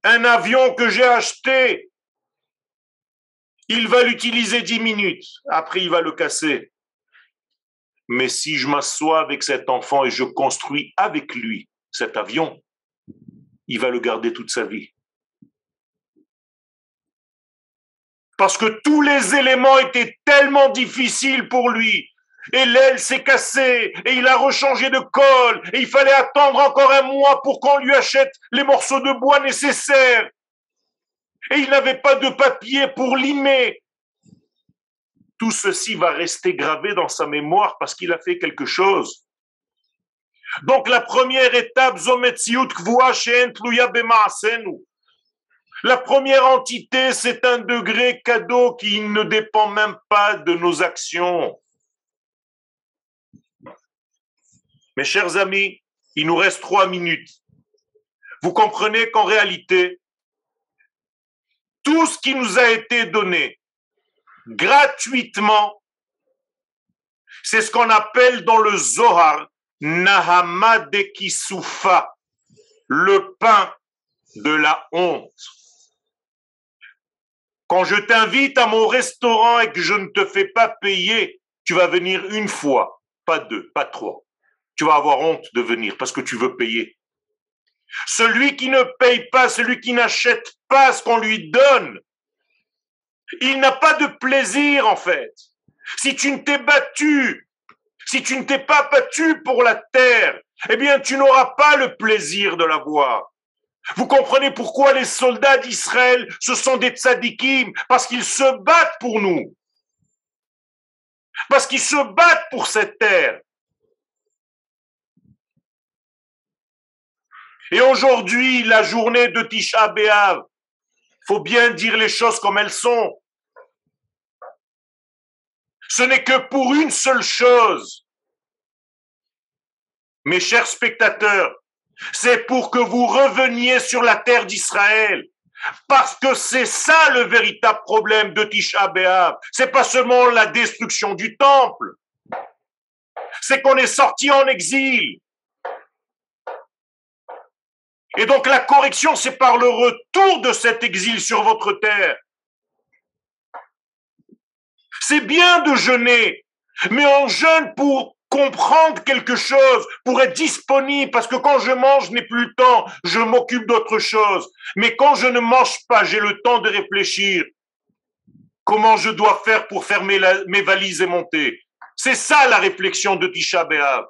un avion que j'ai acheté, il va l'utiliser 10 minutes. Après, il va le casser. Mais si je m'assois avec cet enfant et je construis avec lui cet avion, il va le garder toute sa vie. Parce que tous les éléments étaient tellement difficiles pour lui. Et l'aile s'est cassée, et il a rechangé de colle, et il fallait attendre encore un mois pour qu'on lui achète les morceaux de bois nécessaires. Et il n'avait pas de papier pour limer. Tout ceci va rester gravé dans sa mémoire parce qu'il a fait quelque chose. Donc la première étape, Zometziut Kvua She'en Tluya B'Maasenu. La première entité, c'est un degré cadeau qui ne dépend même pas de nos actions. Mes chers amis, il nous reste 3 minutes. Vous comprenez qu'en réalité, tout ce qui nous a été donné gratuitement, c'est ce qu'on appelle dans le Zohar, Nahama de Kisufa, le pain de la honte. Quand je t'invite à mon restaurant et que je ne te fais pas payer, tu vas venir une fois, pas 2, pas 3. Tu vas avoir honte de venir parce que tu veux payer. Celui qui ne paye pas, celui qui n'achète pas ce qu'on lui donne, il n'a pas de plaisir en fait. Si tu ne t'es battu, si tu ne t'es pas battu pour la terre, eh bien tu n'auras pas le plaisir de la voir. Vous comprenez pourquoi les soldats d'Israël, ce sont des tzadikim, parce qu'ils se battent pour nous. Parce qu'ils se battent pour cette terre. Et aujourd'hui, la journée de Tisha B'Av, faut bien dire les choses comme elles sont. Ce n'est que pour une seule chose. Mes chers spectateurs, c'est pour que vous reveniez sur la terre d'Israël. Parce que c'est ça le véritable problème de Tisha B'Av. C'est pas seulement la destruction du temple. C'est qu'on est sorti en exil. Et donc la correction, c'est par le retour de cet exil sur votre terre. C'est bien de jeûner, mais on jeûne pour comprendre quelque chose, pour être disponible, parce que quand je mange, je n'ai plus le temps, je m'occupe d'autre chose. Mais quand je ne mange pas, j'ai le temps de réfléchir. Comment je dois faire pour faire mes valises et monter? C'est ça la réflexion de Tisha B'Av.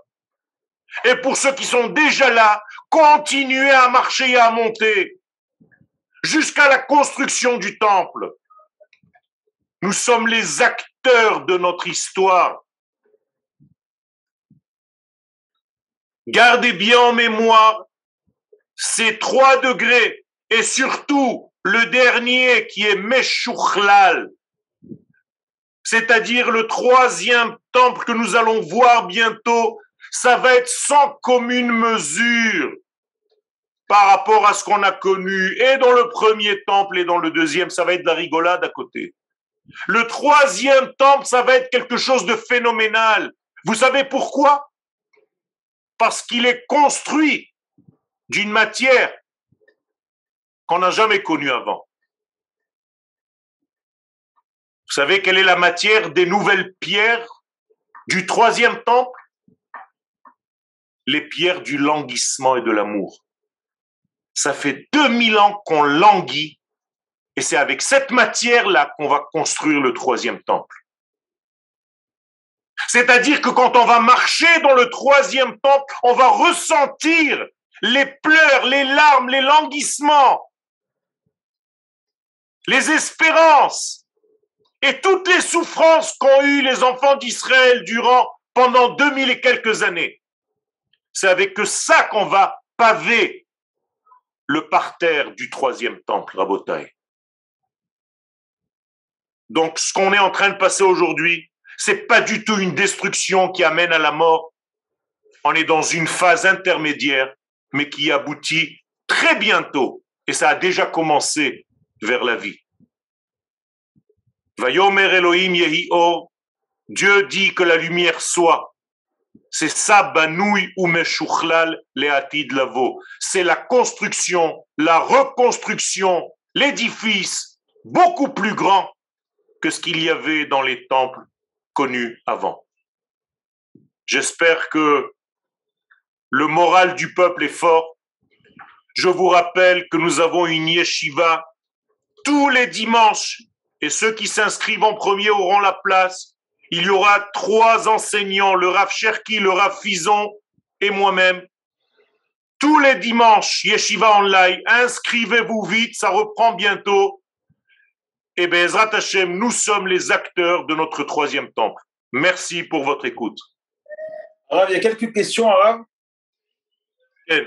Et pour ceux qui sont déjà là, continuez à marcher et à monter jusqu'à la construction du temple. Nous sommes les acteurs de notre histoire. Gardez bien en mémoire ces 3 degrés et surtout le dernier qui est Meshuchlal, c'est-à-dire le 3e temple que nous allons voir bientôt. Ça va être sans commune mesure par rapport à ce qu'on a connu et dans le premier temple et dans le deuxième, ça va être de la rigolade à côté. Le 3e temple, ça va être quelque chose de phénoménal. Vous savez pourquoi? Parce qu'il est construit d'une matière qu'on n'a jamais connue avant. Vous savez quelle est la matière des nouvelles pierres du 3e temple? Les pierres du languissement et de l'amour. Ça fait 2000 ans qu'on languit et c'est avec cette matière-là qu'on va construire le 3e temple. C'est-à-dire que quand on va marcher dans le 3e temple, on va ressentir les pleurs, les larmes, les languissements, les espérances et toutes les souffrances qu'ont eues les enfants d'Israël pendant 2000 et quelques années. C'est avec ça qu'on va paver le parterre du 3e temple, Rabotai. Donc, ce qu'on est en train de passer aujourd'hui, c'est pas du tout une destruction qui amène à la mort. On est dans une phase intermédiaire, mais qui aboutit très bientôt, et ça a déjà commencé vers la vie. Vayomer Elohim Yehi Or, Dieu dit que la lumière soit. C'est ça, Banouy ou Meshuchlal Leatid Lavo. C'est la construction, la reconstruction, l'édifice beaucoup plus grand que ce qu'il y avait dans les temples connus avant. J'espère que le moral du peuple est fort. Je vous rappelle que nous avons une yeshiva tous les dimanches et ceux qui s'inscrivent en premier auront la place. Il y aura 3 enseignants, le Rav Cherki, le Rav Fison et moi-même. Tous les dimanches, Yeshiva Online, inscrivez-vous vite, ça reprend bientôt. Et Be'ezrat Hashem, nous sommes les acteurs de notre 3e temple. Merci pour votre écoute. Arav, il y a quelques questions, Arav. Et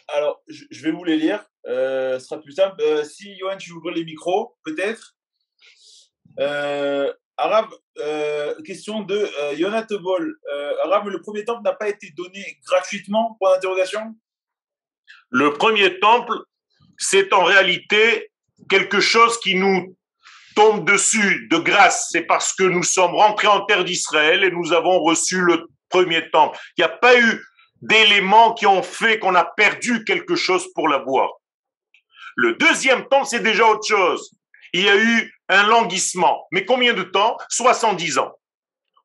Alors, je vais vous les lire. Ce sera plus simple. Si, Yoann, tu ouvres les micros, peut-être. Arav, question de Yonat Bol. Arav, le premier temple n'a pas été donné gratuitement, point d'interrogation? Le premier temple, c'est en réalité quelque chose qui nous tombe dessus de grâce. C'est parce que nous sommes rentrés en terre d'Israël et nous avons reçu le premier temple. Il n'y a pas eu d'éléments qui ont fait qu'on a perdu quelque chose pour l'avoir. Le deuxième temple, c'est déjà autre chose. Il y a eu un languissement. Mais combien de temps? 70 ans.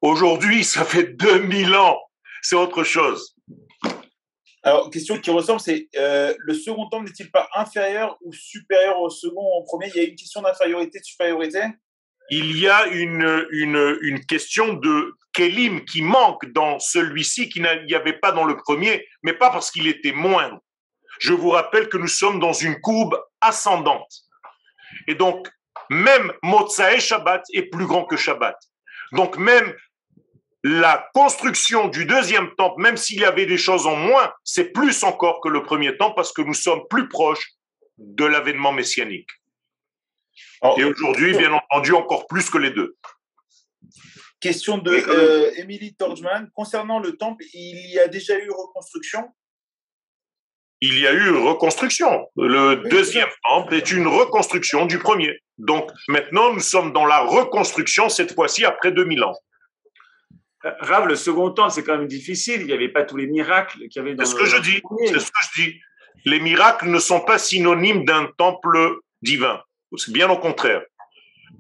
Aujourd'hui, ça fait 2000 ans. C'est autre chose. Alors, question qui ressemble, c'est le second temple n'est-il pas inférieur ou supérieur au second ou au premier? Il y a une question d'infériorité, de supériorité? Il y a une question de Kélim qui manque dans celui-ci, qu'il n'y avait pas dans le premier, mais pas parce qu'il était moindre. Je vous rappelle que nous sommes dans une courbe ascendante. Et donc, même Motsae Shabbat est plus grand que Shabbat. Donc, même la construction du deuxième temple, même s'il y avait des choses en moins, c'est plus encore que le premier temple parce que nous sommes plus proches de l'avènement messianique. Et aujourd'hui, bien entendu, encore plus que les deux. Question de Émilie Torgman. Concernant le temple, il y a déjà eu reconstruction? Il y a eu reconstruction. Le deuxième temple est une reconstruction du premier. Donc maintenant, nous sommes dans la reconstruction, cette fois-ci après 2000 ans. Rav, le second temple, c'est quand même difficile. Il n'y avait pas tous les miracles qu'il y avait dans C'est ce que je dis. C'est ce que je dis. Les miracles ne sont pas synonymes d'un temple divin. C'est bien au contraire.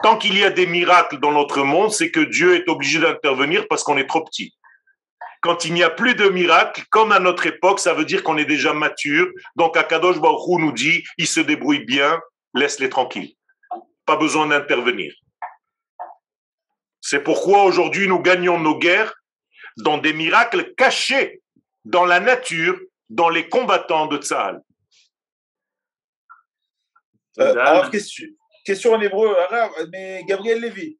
Tant qu'il y a des miracles dans notre monde, c'est que Dieu est obligé d'intervenir parce qu'on est trop petit. Quand il n'y a plus de miracles, comme à notre époque, ça veut dire qu'on est déjà mature. Donc Akadosh Baruch Hu nous dit, ils se débrouillent bien, laisse-les tranquilles. Pas besoin d'intervenir. C'est pourquoi aujourd'hui nous gagnons nos guerres dans des miracles cachés dans la nature, dans les combattants de Tzahal. Alors, question en hébreu, mais Gabriel Lévy.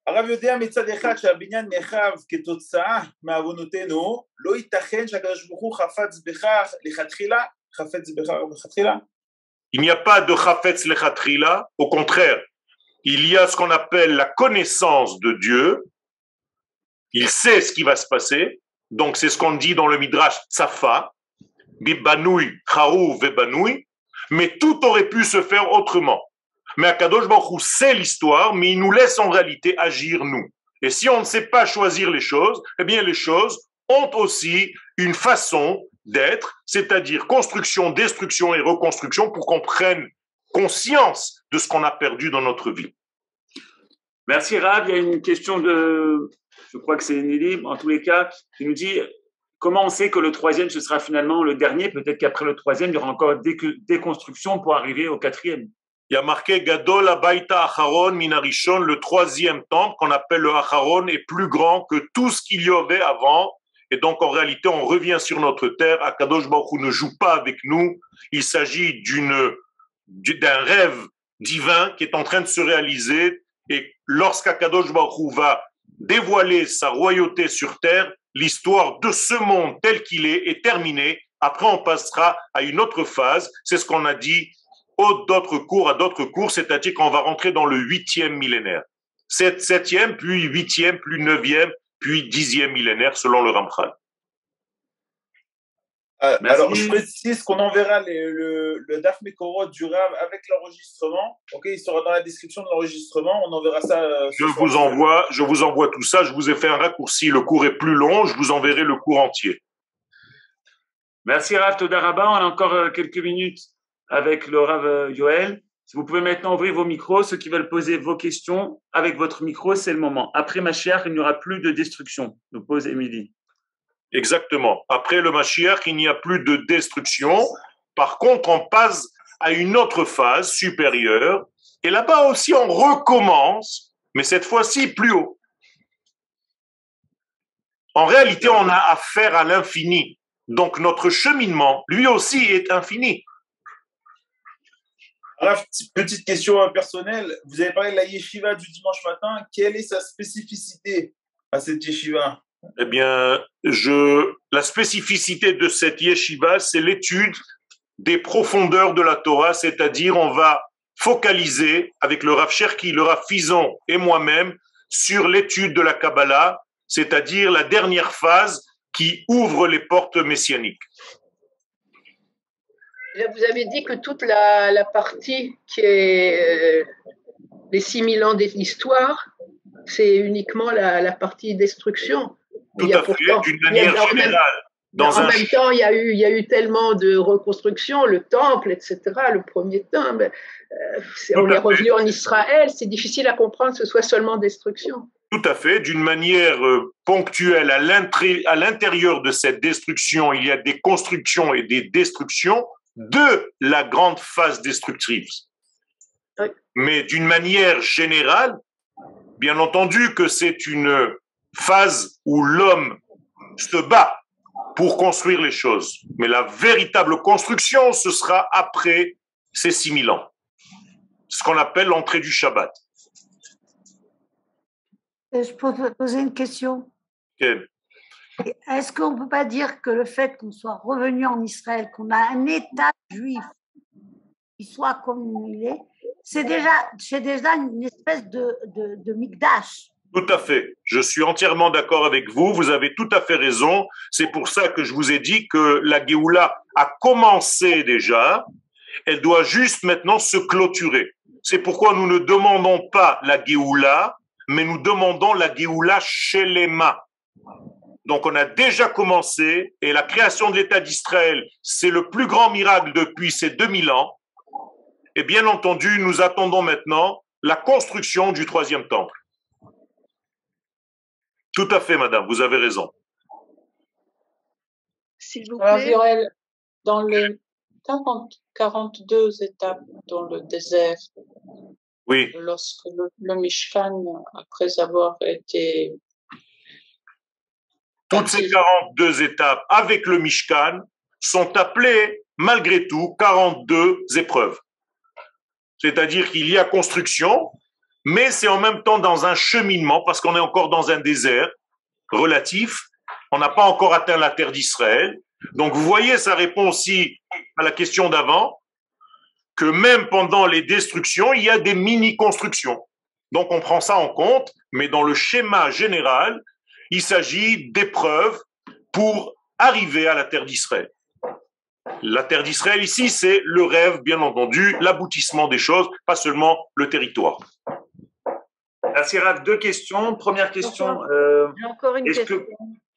הרב יודע מצד אחד שהבניין נחרב כתוצאה מעוונותינו, לא ייתכן שהקדוש ברוך הוא חפץ בכך לכתחילה, Il n'y a pas de chafetz lechatchila, au contraire, il y a ce qu'on appelle la connaissance de Dieu, il sait ce qui va se passer, donc c'est ce qu'on dit dans le Midrash Tsafa, Bibanui, Chaou, Vebanui, mais tout aurait pu se faire autrement. Mais Akadosh Baruch Hu sait l'histoire, mais il nous laisse en réalité agir nous. Et si on ne sait pas choisir les choses, eh bien les choses ont aussi une façon d'être, c'est-à-dire construction, destruction et reconstruction pour qu'on prenne conscience de ce qu'on a perdu dans notre vie. Merci Rav. Il y a une question de, je crois que c'est Nelly, en tous les cas, qui nous dit comment on sait que le troisième, ce sera finalement le dernier. Peut-être qu'après le troisième, il y aura encore des constructions pour arriver au quatrième. Il y a marqué Gadol Abaita Acharon Minarishon, le troisième temple qu'on appelle le Acharon est plus grand que tout ce qu'il y avait avant. Et donc en réalité, on revient sur notre terre. Akadosh Baruch Hu ne joue pas avec nous. Il s'agit d'un rêve divin qui est en train de se réaliser. Et lorsqu'Akadosh Baruch Hu va dévoiler sa royauté sur terre, l'histoire de ce monde tel qu'il est terminée. Après, on passera à une autre phase. C'est ce qu'on a dit à d'autres cours, c'est-à-dire qu'on va rentrer dans le 8e millénaire. 7e, puis 8e, puis 9e, puis 10e millénaire, selon le Ramchal. Alors, je précise qu'on enverra le Daf Mekorot du Rav avec l'enregistrement. Ok, il sera dans la description de l'enregistrement. On enverra ça. Je vous envoie tout ça. Je vous ai fait un raccourci. Le cours est plus long. Je vous enverrai le cours entier. Merci Rav Toda Rabba. On a encore quelques minutes avec le Rav Yoel. Si vous pouvez maintenant ouvrir vos micros, ceux qui veulent poser vos questions avec votre micro, c'est le moment. Après Mashiach, il n'y aura plus de destruction, nous pose Émilie. Exactement. Après le Mashiach, il n'y a plus de destruction. Par contre, on passe à une autre phase supérieure. Et là-bas aussi, on recommence, mais cette fois-ci plus haut. En réalité, on a affaire à l'infini. Donc, notre cheminement, lui aussi, est infini. Alors, petite question personnelle. Vous avez parlé de la yeshiva du dimanche matin. Quelle est sa spécificité à cette yeshiva? Eh bien, la spécificité de cette yeshiva, c'est l'étude des profondeurs de la Torah, c'est-à-dire on va focaliser avec le Rav Cherki, le Rav Fizon et moi-même sur l'étude de la Kabbalah, c'est-à-dire la dernière phase qui ouvre les portes messianiques. Vous avez dit que toute la partie qui est les 6000 ans d'histoire, c'est uniquement la partie destruction. Tout à fait, d'une manière générale. En même temps, il y a eu tellement de reconstruction, le temple, etc., le premier temple. On est revenu en Israël, c'est difficile à comprendre que ce soit seulement destruction. Tout à fait, d'une manière ponctuelle à l'intérieur de cette destruction, il y a des constructions et des destructions de la grande phase destructrice. Oui. Mais d'une manière générale, bien entendu que c'est une phase où l'homme se bat pour construire les choses. Mais la véritable construction, ce sera après ces 6000 ans. Ce qu'on appelle l'entrée du Shabbat. Je peux poser une question. Okay. Est-ce qu'on ne peut pas dire que le fait qu'on soit revenu en Israël, qu'on a un État juif qui soit comme il est, c'est déjà une espèce de mikdash. Tout à fait. Je suis entièrement d'accord avec vous. Vous avez tout à fait raison. C'est pour ça que je vous ai dit que la Géoula a commencé déjà. Elle doit juste maintenant se clôturer. C'est pourquoi nous ne demandons pas la Géoula, mais nous demandons la Géoula Shelema. Donc on a déjà commencé, et la création de l'État d'Israël, c'est le plus grand miracle depuis ces 2000 ans. Et bien entendu, nous attendons maintenant la construction du troisième temple. Tout à fait, madame, vous avez raison. S'il vous plaît. Alors, Viorel, dans les 42 étapes dans le désert, oui. Lorsque le Mishkan, après avoir été... Toutes ces 42 étapes avec le Mishkan sont appelées, malgré tout, 42 épreuves. C'est-à-dire qu'il y a construction, mais c'est en même temps dans un cheminement, parce qu'on est encore dans un désert relatif. On n'a pas encore atteint la terre d'Israël. Donc, vous voyez, ça répond aussi à la question d'avant, que même pendant les destructions, il y a des mini-constructions. Donc, on prend ça en compte, mais dans le schéma général, il s'agit d'épreuves pour arriver à la terre d'Israël. La terre d'Israël, ici, c'est le rêve, bien entendu, l'aboutissement des choses, pas seulement le territoire. Merci Rav. Deux questions. Première question. J'ai encore une question.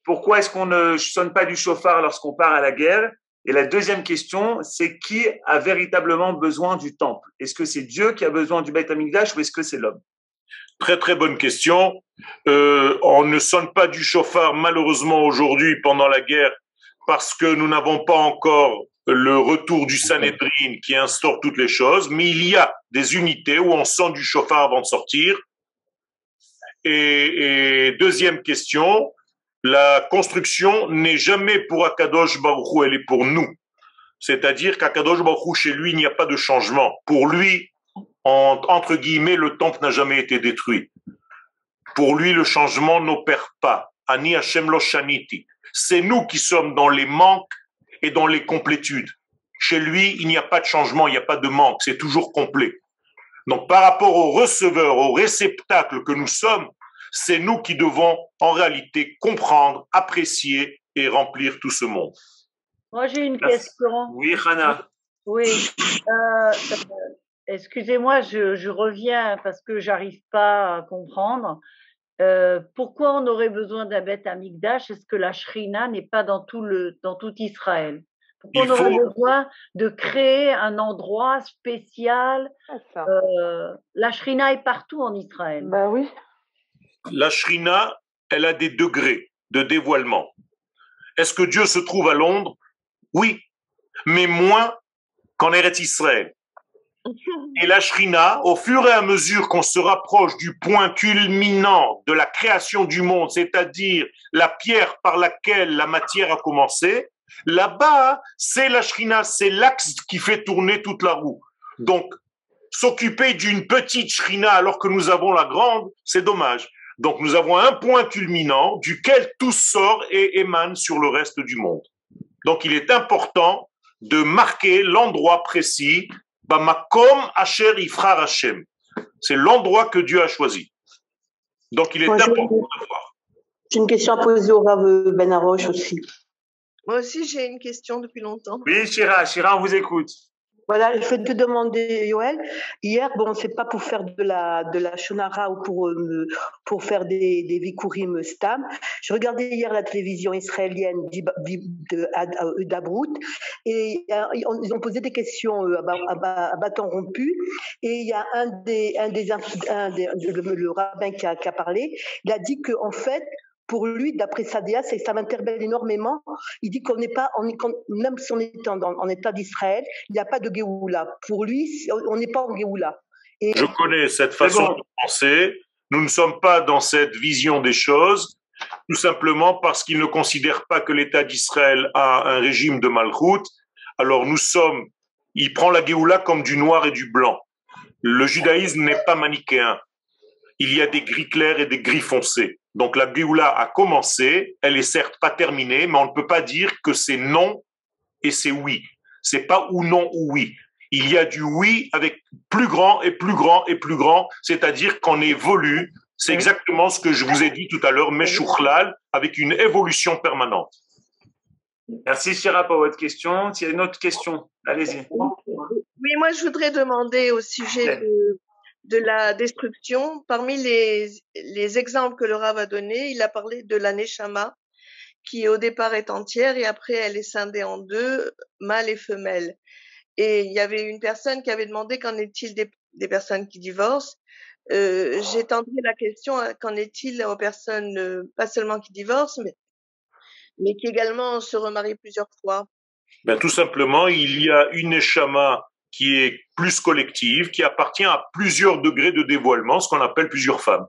Pourquoi est-ce qu'on ne sonne pas du chauffard lorsqu'on part à la guerre? Et la deuxième question, c'est qui a véritablement besoin du temple? Est-ce que c'est Dieu qui a besoin du Beit Hamikdash ou est-ce que c'est l'homme? Très très bonne question. On ne sonne pas du chauffard malheureusement aujourd'hui pendant la guerre parce que nous n'avons pas encore le retour du Sanhedrin qui instaure toutes les choses, mais il y a des unités où on sonne du chauffard avant de sortir. Et deuxième question, la construction n'est jamais pour Akadosh Baruch Hu, elle est pour nous. C'est-à-dire qu'Akadosh Baruch Hu, chez lui, il n'y a pas de changement. Pour lui, entre guillemets, le temple n'a jamais été détruit. Pour lui, le changement n'opère pas. Ani Hashem lo shaniti. C'est nous qui sommes dans les manques et dans les complétudes. Chez lui, il n'y a pas de changement, il n'y a pas de manque, c'est toujours complet. Donc, par rapport au receveur, au réceptacle que nous sommes, c'est nous qui devons en réalité comprendre, apprécier et remplir tout ce monde. Moi, j'ai une question. Oui, Hana. Oui. Excusez-moi, je reviens parce que j'arrive pas à comprendre. Pourquoi on aurait besoin d'un Beit Hamikdash? Est-ce que la Shrina n'est pas dans tout Israël? Pourquoi on aurait besoin de créer un endroit spécial? La Shrina est partout en Israël. Ben oui. La Shrina, elle a des degrés de dévoilement. Est-ce que Dieu se trouve à Londres? Oui, mais moins qu'en Eretz Israël. Et la Shrina, au fur et à mesure qu'on se rapproche du point culminant de la création du monde, c'est-à-dire la pierre par laquelle la matière a commencé, là-bas, c'est la Shrina, c'est l'axe qui fait tourner toute la roue. Donc, s'occuper d'une petite Shrina alors que nous avons la grande, c'est dommage. Donc, nous avons un point culminant duquel tout sort et émane sur le reste du monde. Donc, il est important de marquer l'endroit précis. Bamakom Asher Ifrar Hashem. C'est l'endroit que Dieu a choisi. Donc, il est important de voir. J'ai une question à poser au Rav Ben Arosh aussi. Moi aussi, j'ai une question depuis longtemps. Oui, Shira, on vous écoute. Voilà, je vais te demander, Yoël. Hier, bon, c'est pas pour faire de la shonara ou pour faire des vikurim stam. Je regardais hier la télévision israélienne d'Abrout et ils ont posé des questions à bâton rompu. Et il y a le rabbin qui a parlé. Il a dit que en fait, pour lui, d'après Sadea, ça m'interpelle énormément. Il dit qu'on n'est pas, même si on est en état d'Israël, il n'y a pas de Géoula. Pour lui, on n'est pas en Géoula. Je connais cette façon de penser. Nous ne sommes pas dans cette vision des choses, tout simplement parce qu'il ne considère pas que l'État d'Israël a un régime de Malchut. Alors il prend la Géoula comme du noir et du blanc. Le judaïsme n'est pas manichéen. Il y a des gris clairs et des gris foncés. Donc la Géoula a commencé, elle est certes pas terminée, mais on ne peut pas dire que c'est non et c'est oui. C'est pas ou non ou oui. Il y a du oui avec plus grand et plus grand et plus grand, c'est-à-dire qu'on évolue. C'est exactement ce que je vous ai dit tout à l'heure, Meshouchlal, avec une évolution permanente. Merci Shira pour votre question. S'il y a une autre question, allez-y. Oui, moi je voudrais demander au sujet de la destruction. Parmi les exemples que le Rav a donnés, il a parlé de la Neshama, qui au départ est entière et après elle est scindée en deux, mâle et femelle. Et il y avait une personne qui avait demandé qu'en est-il des personnes qui divorcent. J'ai tendu la question, qu'en est-il aux personnes, pas seulement qui divorcent, mais qui également se remarient plusieurs fois. Ben, tout simplement, il y a une Neshama qui est plus collective, qui appartient à plusieurs degrés de dévoilement, ce qu'on appelle plusieurs femmes.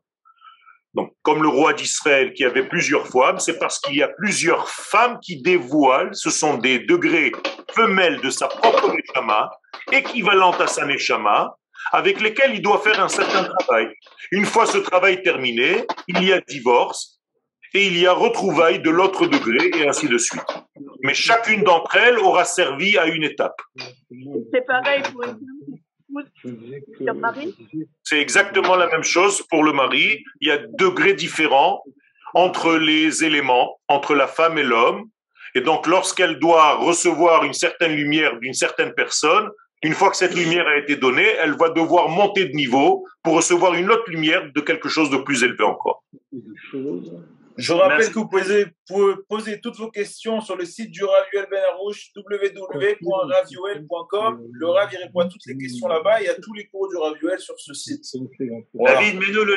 Donc, comme le roi d'Israël qui avait plusieurs femmes, c'est parce qu'il y a plusieurs femmes qui dévoilent, ce sont des degrés femelles de sa propre Neshama, équivalentes à sa Neshama, avec lesquelles il doit faire un certain travail. Une fois ce travail terminé, il y a divorce, et il y a retrouvailles de l'autre degré, et ainsi de suite. Mais chacune d'entre elles aura servi à une étape. C'est pareil pour une femme mari. C'est exactement la même chose pour le mari. Il y a degrés différents entre les éléments, entre la femme et l'homme. Et donc, lorsqu'elle doit recevoir une certaine lumière d'une certaine personne, une fois que cette lumière a été donnée, elle va devoir monter de niveau pour recevoir une autre lumière de quelque chose de plus élevé encore. Je rappelle que vous pouvez poser toutes vos questions sur le site du Rav Yoel Ben Aroush, www.ravyoel.com. Le Rav y répond à toutes les questions là-bas. Il y a tous les cours du Rav Yoel sur ce site. Voilà. David, mets-nous le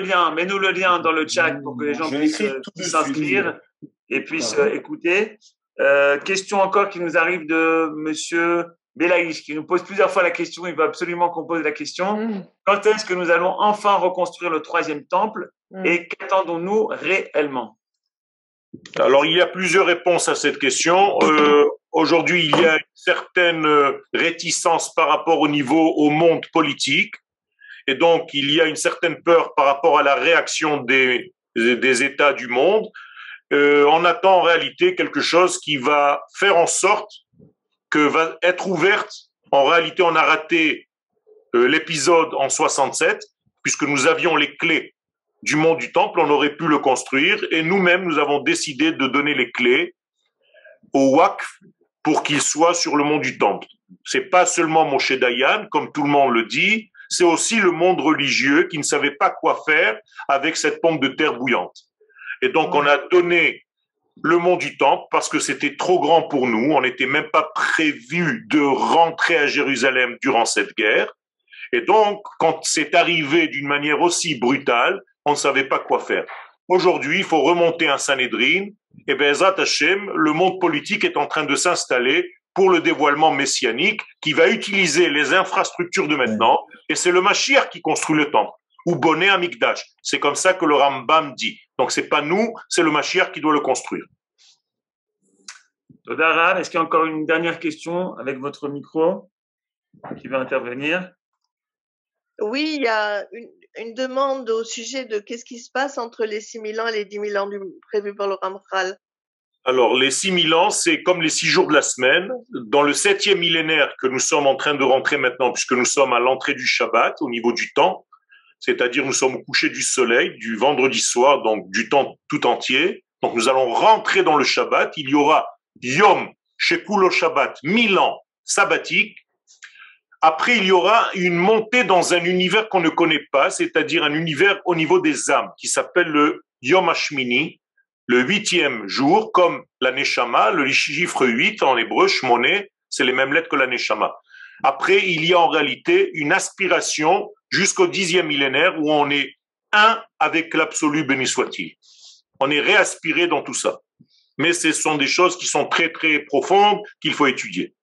lien dans le chat pour que les gens puissent s'inscrire et puissent écouter. Question encore qui nous arrive de Monsieur Belaïch, qui nous pose plusieurs fois la question. Il veut absolument qu'on pose la question. Quand est-ce que nous allons enfin reconstruire le troisième temple et qu'attendons-nous réellement? Alors, il y a plusieurs réponses à cette question. Aujourd'hui, il y a une certaine réticence par rapport au monde politique. Et donc, il y a une certaine peur par rapport à la réaction des États du monde. On attend en réalité quelque chose qui va faire en sorte que va être ouverte. En réalité, on a raté l'épisode en 67, puisque nous avions les clés du mont du temple, on aurait pu le construire, et nous-mêmes, nous avons décidé de donner les clés au Waqf pour qu'il soit sur le mont du temple. C'est pas seulement Moshe Dayan, comme tout le monde le dit, c'est aussi le monde religieux qui ne savait pas quoi faire avec cette pompe de terre bouillante. Et donc, on a donné le mont du temple parce que c'était trop grand pour nous, on n'était même pas prévu de rentrer à Jérusalem durant cette guerre. Et donc, quand c'est arrivé d'une manière aussi brutale, on ne savait pas quoi faire. Aujourd'hui, il faut remonter un Sanhédrin, et Be'ezrat Hashem, le monde politique est en train de s'installer pour le dévoilement messianique qui va utiliser les infrastructures de maintenant, et c'est le Mashiach qui construit le temple, ou Boné Amikdash. C'est comme ça que le Rambam dit. Donc c'est pas nous, c'est le Mashiach qui doit le construire. Todara, est-ce qu'il y a encore une dernière question avec votre micro qui va intervenir? Oui, il y a une demande au sujet de qu'est-ce qui se passe entre les 6000 ans et les 10 000 ans prévus par le Ramchal. Alors, les 6000 ans, c'est comme les 6 jours de la semaine. Dans le 7e millénaire que nous sommes en train de rentrer maintenant, puisque nous sommes à l'entrée du Shabbat, au niveau du temps, c'est-à-dire nous sommes au coucher du soleil, du vendredi soir, donc du temps tout entier. Donc, nous allons rentrer dans le Shabbat. Il y aura Yom Shekulo Shabbat, 1000 ans sabbatiques. Après, il y aura une montée dans un univers qu'on ne connaît pas, c'est-à-dire un univers au niveau des âmes, qui s'appelle le Yom Hashmini, le 8e jour, comme la Neshama, le chiffre 8 en hébreu, Shmoné, c'est les mêmes lettres que la Neshama. Après, il y a en réalité une aspiration jusqu'au 10e millénaire où on est un avec l'absolu, béni soit-il. On est réaspiré dans tout ça. Mais ce sont des choses qui sont très, très profondes qu'il faut étudier.